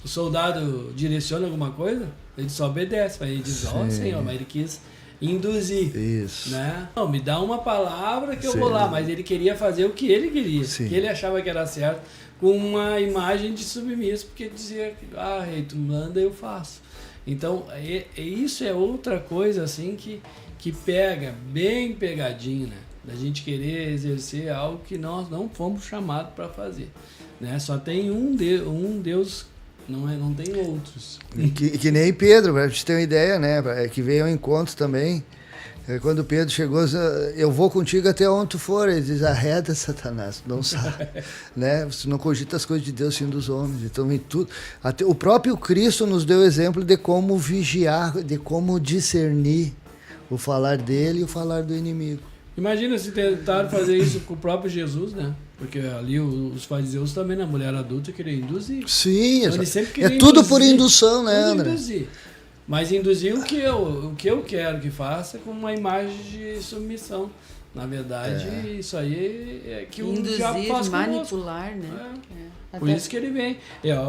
Speaker 2: O soldado direciona alguma coisa? Ele só obedece. Mas ele diz, ó Senhor, mas ele quis induzir.
Speaker 4: Isso.
Speaker 2: Né? Não, me dá uma palavra que eu
Speaker 4: Sim.
Speaker 2: vou lá. Mas ele queria fazer o que ele queria.
Speaker 4: Sim.
Speaker 2: Que ele achava que era certo. Com uma imagem de submisso. Porque dizia, rei, tu manda, eu faço. Então, isso é outra coisa assim que pega bem pegadinho, né? Da gente querer exercer algo que nós não fomos chamados para fazer, né? Só tem um Deus, não tem outros.
Speaker 4: Que nem Pedro, pra gente ter uma ideia, né? Que veio ao encontro também. Quando Pedro chegou, eu vou contigo até onde tu for. Ele diz, arreda, Satanás, não sabe. Né? Você não cogita as coisas de Deus, sim dos homens. Então, em tudo. Até o próprio Cristo nos deu exemplo de como vigiar, de como discernir o falar dele e o falar do inimigo.
Speaker 2: Imagina se tentaram fazer isso com o próprio Jesus, né? Porque ali os fariseus também, na mulher adulta, queriam induzir.
Speaker 4: Sim,
Speaker 2: Então, eles sempre queriam
Speaker 4: tudo por
Speaker 2: induzir,
Speaker 4: indução, né,
Speaker 2: tudo
Speaker 4: André?
Speaker 2: induzir. Mas induzir o que eu quero que faça com uma imagem de submissão. Na verdade, isso aí é que o diabo
Speaker 3: Induzir,
Speaker 2: faz conosco.
Speaker 3: manipular, né?
Speaker 2: Por isso que ele vem.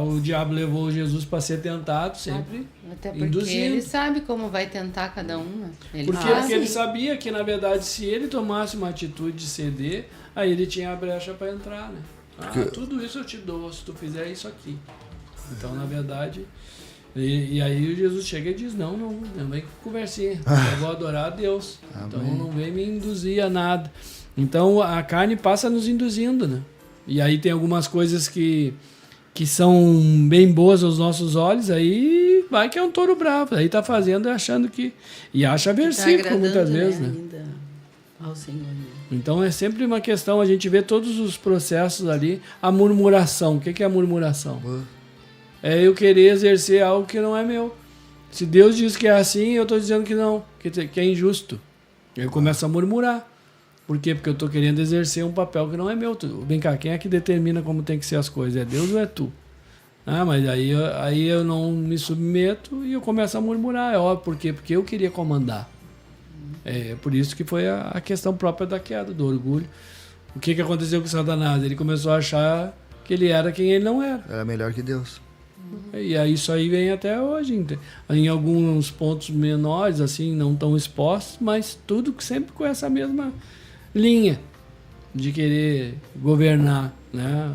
Speaker 2: O diabo levou Jesus para ser tentado sempre.
Speaker 5: Até porque
Speaker 2: induzindo.
Speaker 5: ele sabe como vai tentar cada um, né? Ele
Speaker 2: Porque
Speaker 5: faz.
Speaker 2: ele sabia que, na verdade, se ele tomasse uma atitude de ceder, aí ele tinha a brecha para entrar, né? Tudo isso eu te dou, se tu fizer isso aqui. Então, na verdade... E aí o Jesus chega e diz, não vem com conversinha, eu vou adorar a Deus. Então não vem me induzir a nada. Então a carne passa nos induzindo, né? E aí tem algumas coisas que são bem boas aos nossos olhos, aí vai que é um touro bravo. Aí tá fazendo achando que... E acha versículo muitas vezes, né?
Speaker 3: Ainda ao Senhor, né?
Speaker 2: Então é sempre uma questão, a gente vê todos os processos ali. A murmuração, o que é a murmuração? É eu querer exercer algo que não é meu. Se Deus diz que é assim, eu estou dizendo que não, que é injusto. Eu começo a murmurar. Por quê? Porque eu estou querendo exercer um papel que não é meu. Vem cá, quem é que determina como tem que ser as coisas? É Deus ou é tu? Mas aí eu não me submeto e eu começo a murmurar. É óbvio, por quê? Porque eu queria comandar. É por isso que foi a questão própria da queda, do orgulho. O que aconteceu com Satanás? Ele começou a achar que ele era quem ele não era.
Speaker 4: Era melhor que Deus.
Speaker 2: E aí isso aí vem até hoje, em alguns pontos menores, assim, não tão expostos, mas tudo sempre com essa mesma linha de querer governar, né?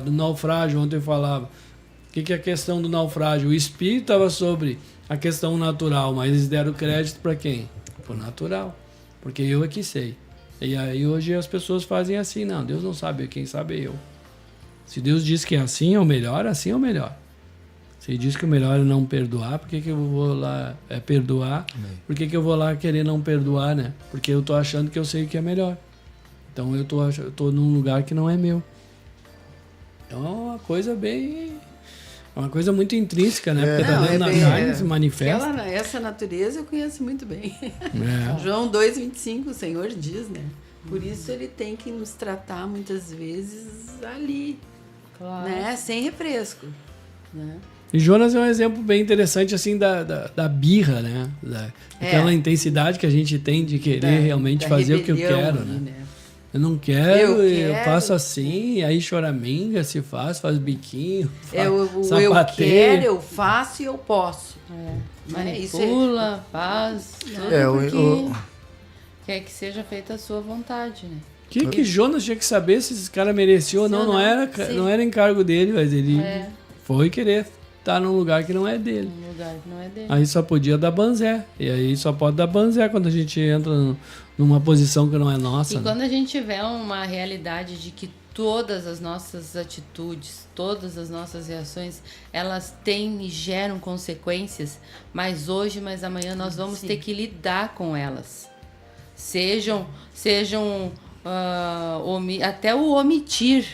Speaker 2: Do naufrágio, ontem eu falava. O que é a questão do naufrágio? O espírito estava sobre a questão natural, mas eles deram crédito para quem? Para o natural, porque eu é que sei. E aí hoje as pessoas fazem assim, não, Deus não sabe, quem sabe é eu. Se Deus diz que é assim é o melhor, assim é o melhor. Se diz que o melhor é não perdoar, por que eu vou lá perdoar? Por que eu vou lá querer não perdoar, né? Porque eu tô achando que eu sei o que é melhor. Então eu tô num lugar que não é meu. Então é uma coisa bem... uma coisa muito intrínseca, né? Porque tá dentro da carne, se manifesta.
Speaker 3: Essa natureza eu conheço muito bem.
Speaker 2: É.
Speaker 3: João 2,25, o Senhor diz, né? Por isso ele tem que nos tratar muitas vezes ali,
Speaker 5: Claro.
Speaker 3: né? Sem refresco, né?
Speaker 2: E Jonas é um exemplo bem interessante, assim, da birra, né? Aquela intensidade que a gente tem de querer realmente fazer o que eu quero,
Speaker 3: ali,
Speaker 2: né? Eu não quero, eu
Speaker 3: quero.
Speaker 2: faço assim, aí choraminga, se faz biquinho,
Speaker 3: Eu
Speaker 2: sapateia.
Speaker 3: quero, eu faço e eu posso. Né? Isso
Speaker 5: Manipula, faz, tudo porque quer que seja feita a sua vontade, né?
Speaker 2: O que Jonas tinha que saber se esse cara merecia ou não? Não era encargo dele, mas ele foi querer estar num lugar que não é dele.
Speaker 5: Um lugar que não é dele.
Speaker 2: Aí só podia dar banzé. E aí só pode dar banzé quando a gente entra numa posição que não é nossa.
Speaker 5: E
Speaker 2: né?
Speaker 5: quando a gente tiver uma realidade de que todas as nossas atitudes, todas as nossas reações, elas têm e geram consequências, mas hoje, mas amanhã nós vamos ter que lidar com elas. Sejam até o omitir.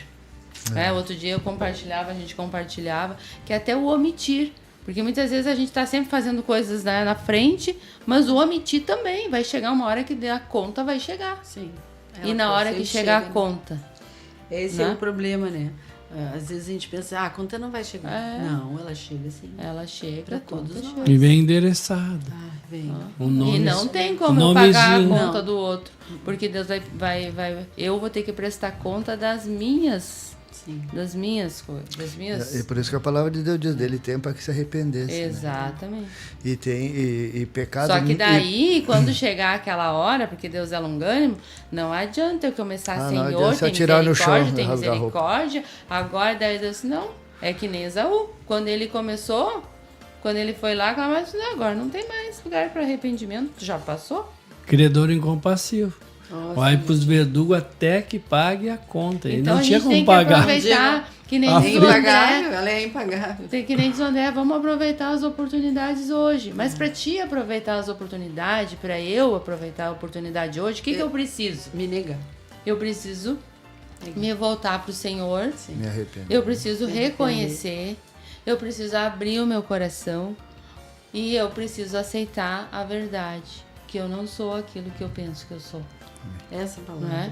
Speaker 5: Outro dia a gente compartilhava, que até o omitir. Porque muitas vezes a gente está sempre fazendo coisas, né, na frente, mas o omitir também. Vai chegar uma hora que a conta vai chegar.
Speaker 3: Sim.
Speaker 5: E na hora que chegar a conta.
Speaker 3: Esse
Speaker 5: né?
Speaker 3: é o problema, né? Às vezes a gente pensa, a conta não vai chegar. Não, ela chega sim.
Speaker 5: Ela chega
Speaker 3: Pra
Speaker 5: todos
Speaker 3: todos
Speaker 5: nós.
Speaker 3: nós.
Speaker 2: E vem endereçada.
Speaker 3: Vem.
Speaker 2: O nome,
Speaker 5: E não tem como
Speaker 2: o
Speaker 5: eu pagar a
Speaker 2: nomezinho.
Speaker 5: conta do outro. Porque Deus vai. Eu vou ter que prestar conta das minhas.
Speaker 3: Sim.
Speaker 5: Das minhas coisas. Das minhas.
Speaker 4: É por isso que a palavra de Deus diz, dele tem para que se arrependesse. Né?
Speaker 5: Exatamente.
Speaker 4: E tem e pecado.
Speaker 5: Só que daí, quando chegar aquela hora, porque Deus é longânimo, não adianta eu começar,
Speaker 4: não
Speaker 5: Senhor,
Speaker 4: adianta
Speaker 5: tem
Speaker 4: atirar no chão,
Speaker 5: misericórdia, tem
Speaker 4: rasgar a roupa.
Speaker 5: misericórdia. Agora daí Deus disse, não, é que nem Esaú. Quando ele começou, quando ele foi lá, agora não tem mais lugar para arrependimento, já passou.
Speaker 2: Credor incompassivo.
Speaker 3: Nossa,
Speaker 2: Vai pros verdugos até que pague a conta. Ele
Speaker 5: Então
Speaker 2: não
Speaker 5: a
Speaker 2: tinha
Speaker 5: gente
Speaker 2: como
Speaker 5: tem que
Speaker 2: pagar.
Speaker 5: aproveitar, que nem
Speaker 2: Ah,
Speaker 5: diz
Speaker 3: é
Speaker 5: o André.
Speaker 3: impagável, ela é impagável.
Speaker 5: Tem que nem diz o André, vamos aproveitar as oportunidades hoje. Mas para ti aproveitar as oportunidades, para eu aproveitar a oportunidade hoje, o que eu preciso?
Speaker 3: Me negar.
Speaker 5: Eu preciso me voltar para o Senhor.
Speaker 4: Me arrependo.
Speaker 5: Eu preciso reconhecer. Eu preciso abrir o meu coração. E eu preciso aceitar a verdade. Que eu não sou aquilo que eu penso que eu sou.
Speaker 3: Essa palavra.
Speaker 5: Não é?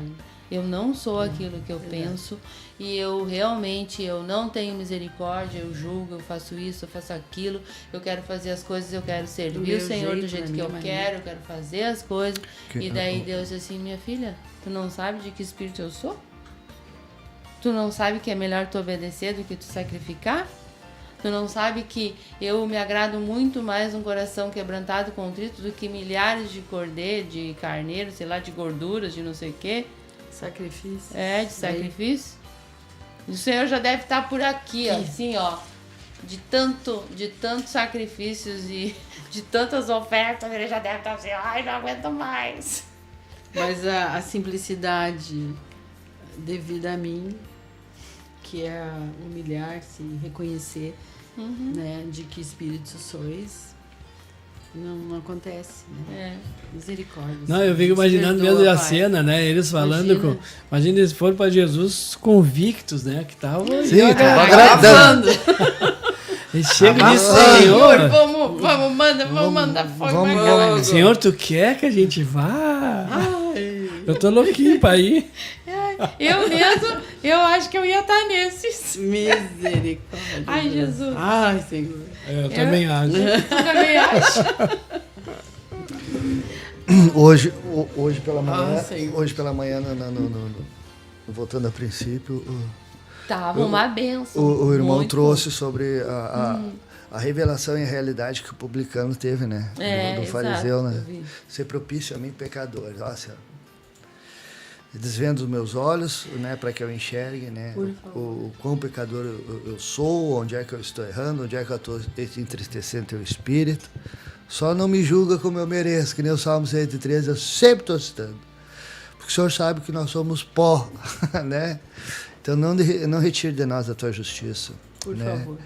Speaker 5: Eu não sou aquilo que eu penso. E eu realmente não tenho misericórdia. Eu julgo, eu faço isso, eu faço aquilo. Eu quero fazer as coisas, eu quero servir
Speaker 3: meu
Speaker 5: o Senhor do
Speaker 3: jeito,
Speaker 5: jeito
Speaker 3: da
Speaker 5: que eu
Speaker 3: minha
Speaker 5: quero. Eu quero fazer as coisas.
Speaker 4: Que-
Speaker 5: E daí Deus diz assim, minha filha, tu não sabe de que espírito eu sou? Tu não sabe que é melhor tu obedecer do que tu sacrificar? Tu não sabe que eu me agrado muito mais um coração quebrantado, contrito, do que milhares de cordeiro, de carneiro, sei lá, de gorduras, de não sei o quê.
Speaker 3: Sacrifício.
Speaker 5: De sacrifício. O Senhor já deve estar por aqui, ó, assim, ó. De tantos sacrifícios e de tantas ofertas, ele já deve estar assim, ai, não aguento mais.
Speaker 3: Mas a simplicidade devida a mim, que é humilhar-se, reconhecer, né, de que espíritos sois, não acontece, né? Misericórdia.
Speaker 2: Não, eu fico
Speaker 3: Nos
Speaker 2: imaginando
Speaker 3: perdoa,
Speaker 2: mesmo a
Speaker 3: Pai.
Speaker 2: cena, né? Eles falando
Speaker 3: Imagina.
Speaker 2: Imagina eles foram para Jesus convictos, né? Que estavam.
Speaker 4: Sim, tava
Speaker 3: Agradando.
Speaker 2: Eles chegam e dizem,
Speaker 5: Senhor,
Speaker 2: Senhor,
Speaker 5: vamos mandar fogo
Speaker 4: vamos,
Speaker 5: pra
Speaker 4: vamos.
Speaker 5: cá.
Speaker 2: Senhor, tu quer que a gente vá? Eu tô louquinho pra ir.
Speaker 5: Eu acho que eu ia estar nesses.
Speaker 3: Misericórdia.
Speaker 5: Ai, Jesus.
Speaker 3: Ai, Senhor.
Speaker 2: Eu também acho.
Speaker 5: Tu também acha?
Speaker 4: Hoje pela manhã,
Speaker 3: Senhor.
Speaker 4: hoje pela manhã voltando a princípio,
Speaker 5: Tava uma benção.
Speaker 4: o irmão
Speaker 5: muito.
Speaker 4: trouxe sobre a revelação e a realidade que o publicano teve, né? Do fariseu,
Speaker 5: exato,
Speaker 4: né?
Speaker 5: eu vi.
Speaker 4: Ser propício a mim, pecador. Nossa, desvendo os meus olhos, né, para que eu enxergue, né, o quão pecador eu sou, onde é que eu estou errando, onde é que eu estou entristecendo teu espírito. Só não me julga como eu mereço, que nem o Salmo 113, eu sempre estou citando. Porque o Senhor sabe que nós somos pó, né? Então não retire de nós a tua justiça.
Speaker 3: Por
Speaker 4: né?
Speaker 3: favor.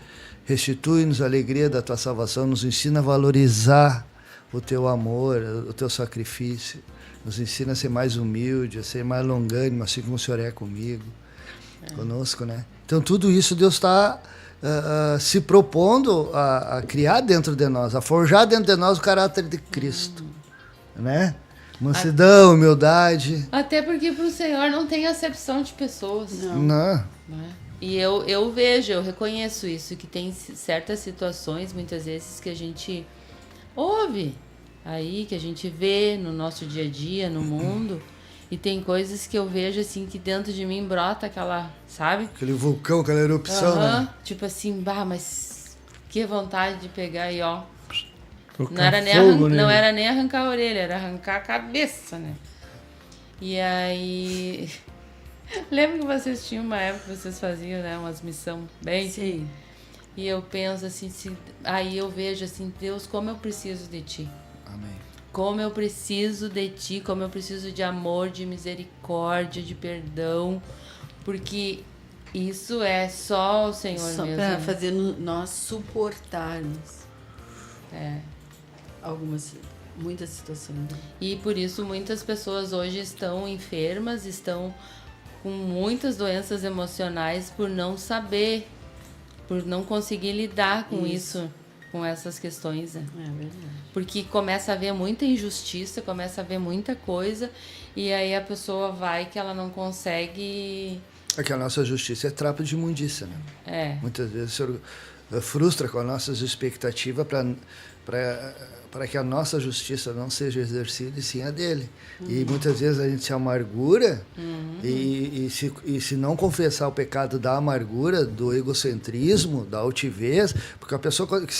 Speaker 4: restitui-nos a alegria da tua salvação, nos ensina a valorizar o teu amor, o teu sacrifício, nos ensina a ser mais humilde, a ser mais longânimo, assim como o Senhor é conosco, né? Então tudo isso Deus está se propondo a criar dentro de nós, a forjar dentro de nós o caráter de Cristo, né? Mansidão, humildade.
Speaker 5: Até porque para o Senhor não tem acepção de pessoas.
Speaker 4: Não.
Speaker 5: Né? E eu vejo, eu reconheço isso, que tem certas situações, muitas vezes, que a gente ouve aí, que a gente vê no nosso dia a dia, no mundo, e tem coisas que eu vejo, assim, que dentro de mim brota aquela, sabe?
Speaker 4: Aquele vulcão, aquela erupção, né?
Speaker 5: Tipo assim, mas que vontade de pegar e ó...
Speaker 2: Tocar
Speaker 5: Não era, nem
Speaker 2: fogo nele.
Speaker 5: não era nem arrancar a orelha, era arrancar a cabeça, né? E aí... Lembra que vocês tinham uma época que vocês faziam, né? Umas missões bem...
Speaker 3: Sim.
Speaker 5: E eu penso assim, aí eu vejo assim, Deus, como eu preciso de Ti.
Speaker 4: Amém.
Speaker 5: Como eu preciso de Ti, como eu preciso de amor, de misericórdia, de perdão. Porque isso é só o Senhor
Speaker 3: Só
Speaker 5: mesmo.
Speaker 3: para
Speaker 5: né?
Speaker 3: fazer nós suportarmos muitas situações. Né?
Speaker 5: E por isso muitas pessoas hoje estão enfermas, estão com muitas doenças emocionais por não saber, por não conseguir lidar com isso com essas questões. Né?
Speaker 3: É verdade.
Speaker 5: Porque começa a haver muita injustiça, começa a haver muita coisa, e aí a pessoa vai que ela não consegue...
Speaker 4: É que a nossa justiça é trapo de imundícia, né?
Speaker 5: É.
Speaker 4: Muitas vezes o Senhor frustra com as nossas expectativas para que a nossa justiça não seja exercida e sim a dele. E muitas vezes a gente se amargura e se não confessar o pecado da amargura, do egocentrismo, da altivez, porque a pessoa que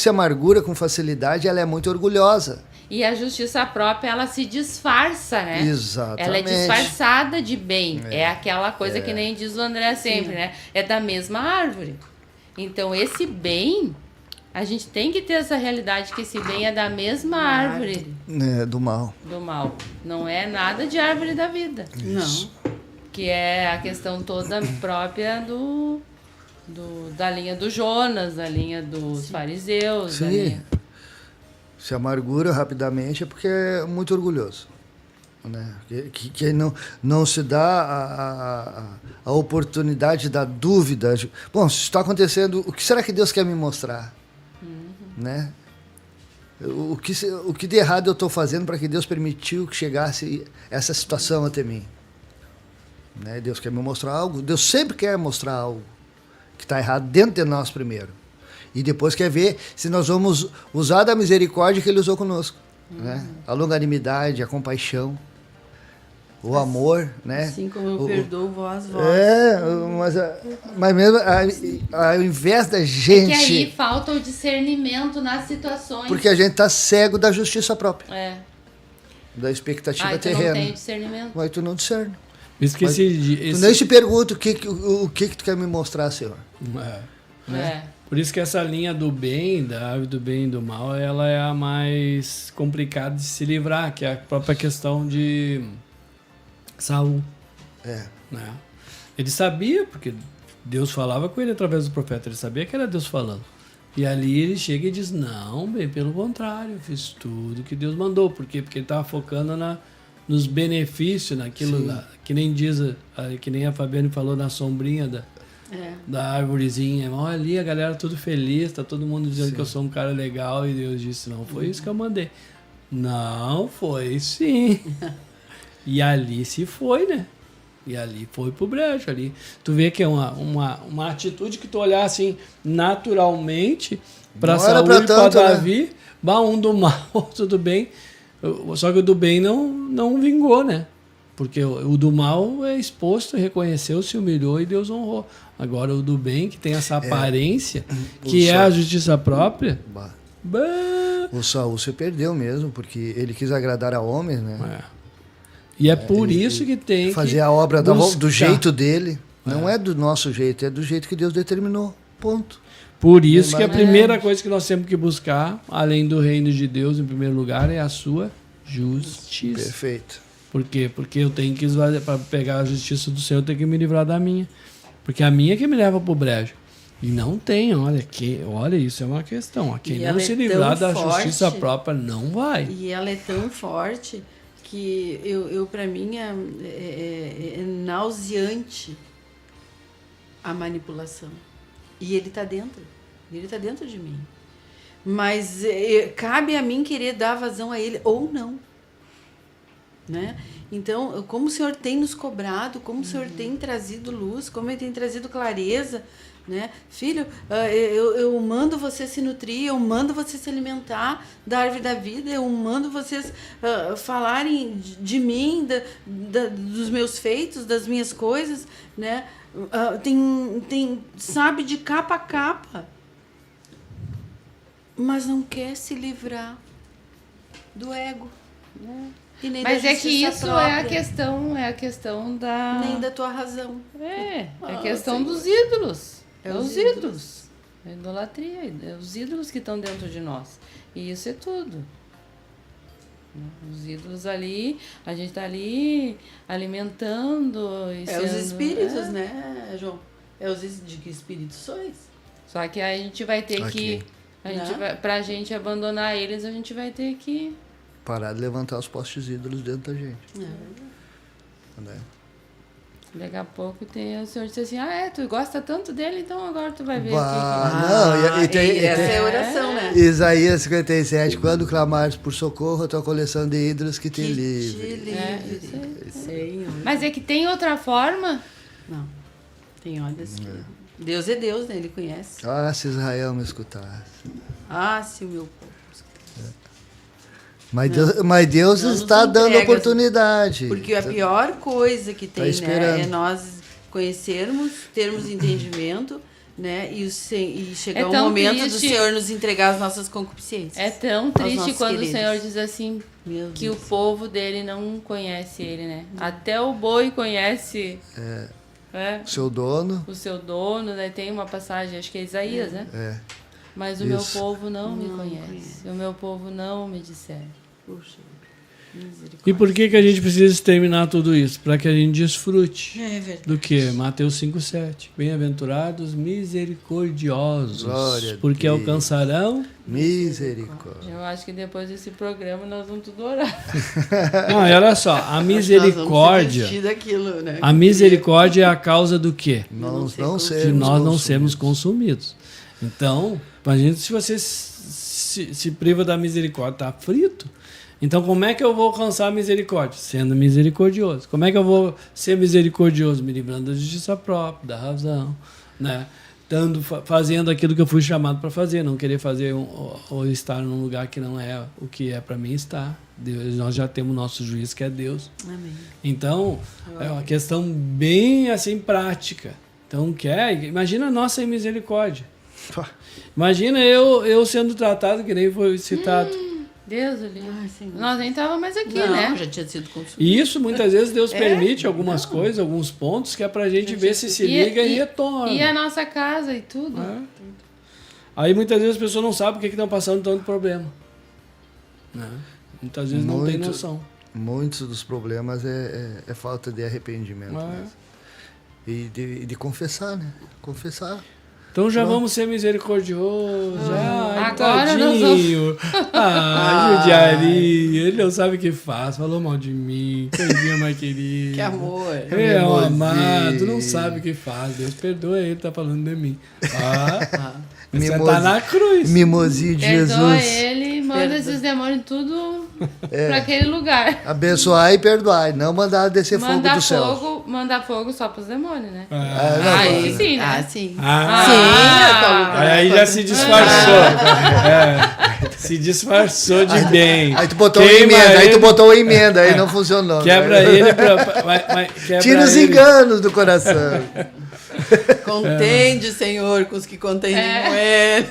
Speaker 4: se amargura com facilidade, ela é muito orgulhosa.
Speaker 5: E a justiça própria, ela se disfarça, né?
Speaker 4: Exatamente.
Speaker 5: Ela é disfarçada de bem. É aquela coisa que nem diz o André sempre, né? É da mesma árvore. Então, esse bem, a gente tem que ter essa realidade que esse bem é da mesma árvore
Speaker 4: Do mal.
Speaker 5: do mal. Não é nada de árvore da vida.
Speaker 3: Não.
Speaker 5: Que é a questão toda própria da linha do Jonas, da linha dos fariseus. Da
Speaker 4: Sim.
Speaker 5: linha...
Speaker 4: Se amargura rapidamente é porque é muito orgulhoso. Né? Que não se dá a oportunidade da dúvida. Bom, se está acontecendo, o que será que Deus quer me mostrar? Né? O que de errado eu estou fazendo para que Deus permitiu que chegasse essa situação até mim? Né? Deus quer me mostrar algo. Deus sempre quer mostrar algo que está errado dentro de nós primeiro. E depois quer ver se nós vamos usar da misericórdia que Ele usou conosco. Né? A longanimidade, a compaixão, o amor, né?
Speaker 3: Assim como eu perdoo vós.
Speaker 4: Mas mesmo ao invés da gente...
Speaker 5: É que aí falta o discernimento nas situações.
Speaker 4: Porque a gente está cego da justiça própria,
Speaker 5: É.
Speaker 4: da expectativa
Speaker 5: Tu não
Speaker 4: terrena.
Speaker 5: tem discernimento.
Speaker 4: Mas tu não discerne.
Speaker 2: Esqueci
Speaker 4: Tu nem se pergunta o que tu quer me mostrar, Senhor.
Speaker 5: É.
Speaker 2: Por isso que essa linha do bem, da árvore do bem e do mal, ela é a mais complicada de se livrar, que é a própria questão de Saul. Né? Ele sabia, porque Deus falava com ele através do profeta, ele sabia que era Deus falando. E ali ele chega e diz, não, bem, pelo contrário, eu fiz tudo que Deus mandou. Por quê? Porque ele estava focando nos benefícios, naquilo lá, que nem diz, que nem a Fabiane falou na sombrinha da árvorezinha. Olha ali, a galera tudo feliz, tá todo mundo dizendo que eu sou um cara legal, e Deus disse, não foi isso que eu mandei. Não, foi sim. E ali se foi, né? E ali foi pro brejo. Ali. Tu vê que é uma atitude que tu olhar assim, naturalmente, para Saúl e para Davi, né? Um do mal, tudo bem. Só que o do bem não vingou, né? Porque o do mal é exposto, reconheceu, se humilhou e Deus honrou. Agora o do bem, que tem essa aparência, que é a justiça própria...
Speaker 4: O Saul se perdeu mesmo, porque ele quis agradar a homens, né?
Speaker 2: E é por isso que tem
Speaker 4: fazer
Speaker 2: que
Speaker 4: a obra do jeito dele. Não é do nosso jeito, é do jeito que Deus determinou. Ponto.
Speaker 2: Por isso que a primeira coisa que nós temos que buscar, além do reino de Deus, em primeiro lugar, é a sua justiça.
Speaker 4: Perfeito.
Speaker 2: Por quê? Porque eu tenho que esvaziar, para pegar a justiça do Senhor, eu tenho que me livrar da minha. Porque a minha é que me leva pro brejo. E não tem, olha, isso é uma questão. Quem
Speaker 3: E
Speaker 2: não
Speaker 3: ela
Speaker 2: se
Speaker 3: é
Speaker 2: livrar da
Speaker 3: tão
Speaker 2: justiça
Speaker 3: forte.
Speaker 2: própria não vai.
Speaker 3: E ela é tão forte que eu para mim é nauseante a manipulação. E ele está dentro. Ele está dentro de mim. Mas cabe a mim querer dar vazão a ele ou não. Né? Então, como o Senhor tem nos cobrado, como o Senhor tem trazido luz, como Ele tem trazido clareza, né? Filho, eu mando você se nutrir, eu mando você se alimentar da árvore da vida, eu mando vocês falarem de mim, dos meus feitos, das minhas coisas, né? Sabe, de capa a capa, mas não quer se livrar do ego, né? E nem
Speaker 5: Mas
Speaker 3: da
Speaker 5: é que
Speaker 3: justiça
Speaker 5: isso
Speaker 3: própria,
Speaker 5: é a questão da...
Speaker 3: nem da tua razão.
Speaker 5: É a
Speaker 3: Ah,
Speaker 5: questão
Speaker 3: Senhor.
Speaker 5: dos ídolos.
Speaker 3: É
Speaker 5: os
Speaker 3: os
Speaker 5: ídolos. É a idolatria. É os ídolos que estão dentro de nós. E isso é tudo. Os ídolos ali, a gente está ali alimentando. E
Speaker 3: Os espíritos,
Speaker 5: é.
Speaker 3: né, João? De que espíritos sois?
Speaker 5: Só que aí a gente vai ter
Speaker 4: Aqui.
Speaker 5: que... Pra gente abandonar eles, a gente vai ter que...
Speaker 4: Parar de levantar os postes ídolos dentro da gente.
Speaker 3: É.
Speaker 4: Né?
Speaker 5: Daqui a pouco o senhor disse assim, tu gosta tanto dele, então agora tu vai ver
Speaker 4: Não, e tem,
Speaker 3: essa é a oração, né?
Speaker 4: Isaías 57, quando clamares por socorro, a tua coleção de ídolos que te
Speaker 3: Que
Speaker 4: livre.
Speaker 3: te livre.
Speaker 5: isso aí.
Speaker 3: Senhor.
Speaker 5: Mas é que tem outra forma.
Speaker 3: Não. Tem olhos que... Deus é Deus, né? Ele conhece.
Speaker 4: Ah, se Israel me escutasse.
Speaker 3: Se o meu povo...
Speaker 4: Mas Deus
Speaker 3: Não nos
Speaker 4: está dando
Speaker 3: entrega,
Speaker 4: oportunidade.
Speaker 3: Porque a pior coisa que tem,
Speaker 4: esperando.
Speaker 3: né? É nós conhecermos, termos entendimento, né? E chegar
Speaker 5: É
Speaker 3: um
Speaker 5: tão
Speaker 3: momento do
Speaker 5: triste.
Speaker 3: Senhor nos entregar as nossas concupiscências.
Speaker 5: É tão
Speaker 3: Aos
Speaker 5: triste
Speaker 3: nossos
Speaker 5: quando
Speaker 3: queridos.
Speaker 5: o Senhor diz assim
Speaker 3: Meu
Speaker 5: que o
Speaker 3: Deus.
Speaker 5: povo dele não conhece ele, né? Até o boi conhece
Speaker 4: Seu dono.
Speaker 5: o seu dono, né? Tem uma passagem, acho que é Isaías, né?
Speaker 4: É.
Speaker 5: Mas o meu
Speaker 4: Isso.
Speaker 5: povo não me
Speaker 3: Não
Speaker 5: conhece.
Speaker 3: conhece.
Speaker 5: O meu povo não me disser.
Speaker 3: Puxa, misericórdia.
Speaker 2: E por que a gente precisa exterminar tudo isso? Para que a gente desfrute
Speaker 3: É verdade.
Speaker 2: do que? Mateus 5,7. Bem-aventurados misericordiosos,
Speaker 4: Glória a
Speaker 2: porque
Speaker 4: Deus.
Speaker 2: alcançarão...
Speaker 4: Misericórdia.
Speaker 5: Eu acho que depois desse programa nós vamos tudo orar.
Speaker 2: Não, e olha só, a misericórdia...
Speaker 3: Nós vamos se vestir daquilo, né?
Speaker 2: A misericórdia é a causa do quê?
Speaker 4: Nós
Speaker 3: não
Speaker 4: não
Speaker 3: ser
Speaker 2: De
Speaker 4: sermos
Speaker 2: nós não
Speaker 4: consumidos.
Speaker 2: sermos consumidos. Então, imagina se você se priva da misericórdia, tá frito. Então, como é que eu vou alcançar a misericórdia? Sendo misericordioso. Como é que eu vou ser misericordioso? Me livrando da justiça própria, da razão, né? Fazendo aquilo que eu fui chamado para fazer, não querer fazer ou estar num lugar que não é o que é para mim estar. Deus, nós já temos nosso juiz, que é Deus.
Speaker 3: Amém.
Speaker 2: Então, é uma questão bem assim prática. Então, imagina a nossa misericórdia. Imagina eu sendo tratado que nem foi citado.
Speaker 5: Deus, o livre.
Speaker 3: Ai, Senhor.
Speaker 5: Nós nem estávamos mais aqui,
Speaker 3: Não,
Speaker 5: né?
Speaker 3: já tinha sido consumido.
Speaker 2: E isso, muitas vezes, Deus permite algumas coisas, alguns pontos, que é pra gente ver se liga e retorna.
Speaker 5: E a nossa casa e tudo.
Speaker 2: É. Aí, muitas vezes, as pessoas não sabem por que estão passando tanto problema. Né? Muitas vezes não tem noção.
Speaker 4: Muitos dos problemas é falta de arrependimento. Mesmo. E de confessar, né? Confessar.
Speaker 2: Então já vamos ser misericordiosos.
Speaker 5: Agora
Speaker 2: tadinho. Judiaria. Ele não sabe o que faz. Falou mal de mim. Coisinha mais querida.
Speaker 3: Que amor.
Speaker 2: É um amado. Não sabe o que faz. Deus perdoa ele, tá falando de mim. Você tá na cruz.
Speaker 4: Mimosinho de
Speaker 5: Perdoa
Speaker 4: Jesus.
Speaker 5: ele e manda esses demônios tudo pra aquele lugar.
Speaker 4: Abençoar e perdoar. Não mandar descer fogo do céu.
Speaker 5: Mandar fogo só pros demônios, né?
Speaker 3: Aí
Speaker 5: sim, né?
Speaker 3: Sim.
Speaker 2: Aí já se disfarçou. Se disfarçou de bem.
Speaker 4: Aí tu botou
Speaker 2: Queima
Speaker 4: emenda, aí
Speaker 2: ele.
Speaker 4: tu botou emenda, aí não funcionou.
Speaker 2: Quebra
Speaker 4: né?
Speaker 2: ele quebra
Speaker 4: Tira os
Speaker 2: ele.
Speaker 4: enganos do coração.
Speaker 3: Contende, Senhor, com os que contendem com ele.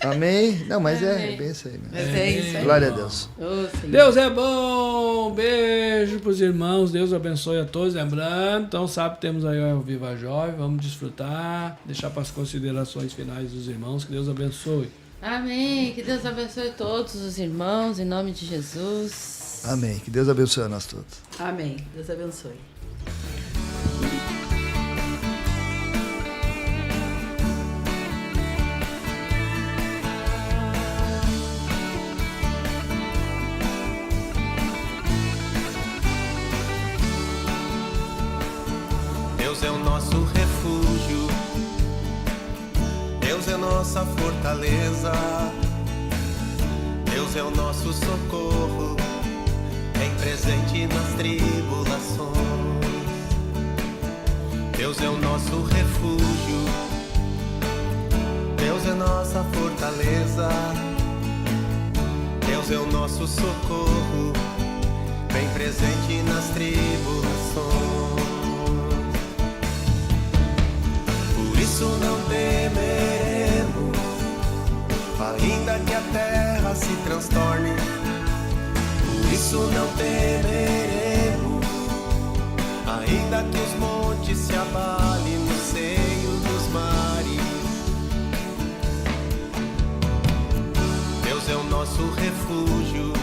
Speaker 4: Amém? Não, mas
Speaker 5: Amém.
Speaker 4: é bem isso aí, né?
Speaker 3: Mas é isso aí.
Speaker 4: Glória a Deus.
Speaker 3: Ô, Senhor.
Speaker 2: Deus é bom. Beijo pros irmãos. Deus abençoe a todos. Lembrando, então, sabe, temos aí o Viva Jovem. Vamos desfrutar. Deixar para as considerações finais dos irmãos. Que Deus abençoe.
Speaker 5: Amém. Que Deus abençoe todos os irmãos, em nome de Jesus.
Speaker 4: Amém. Que Deus abençoe a nós todos.
Speaker 3: Amém. Deus abençoe.
Speaker 1: Deus é o nosso refúgio, Deus é nossa fortaleza, Deus é o nosso socorro, bem presente nas tribulações. Deus é o nosso refúgio, Deus é nossa fortaleza, Deus é o nosso socorro, bem presente nas tribulações. Por isso não temeremos, ainda que a terra se transtorne. Por isso não temeremos, ainda que os montes se abalem no seio dos mares. Deus é o nosso refúgio,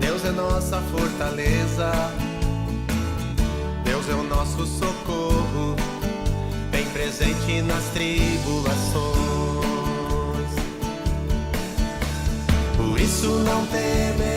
Speaker 1: Deus é nossa fortaleza, Deus é o nosso socorro, bem presente nas tribulações. Por isso não temeremos,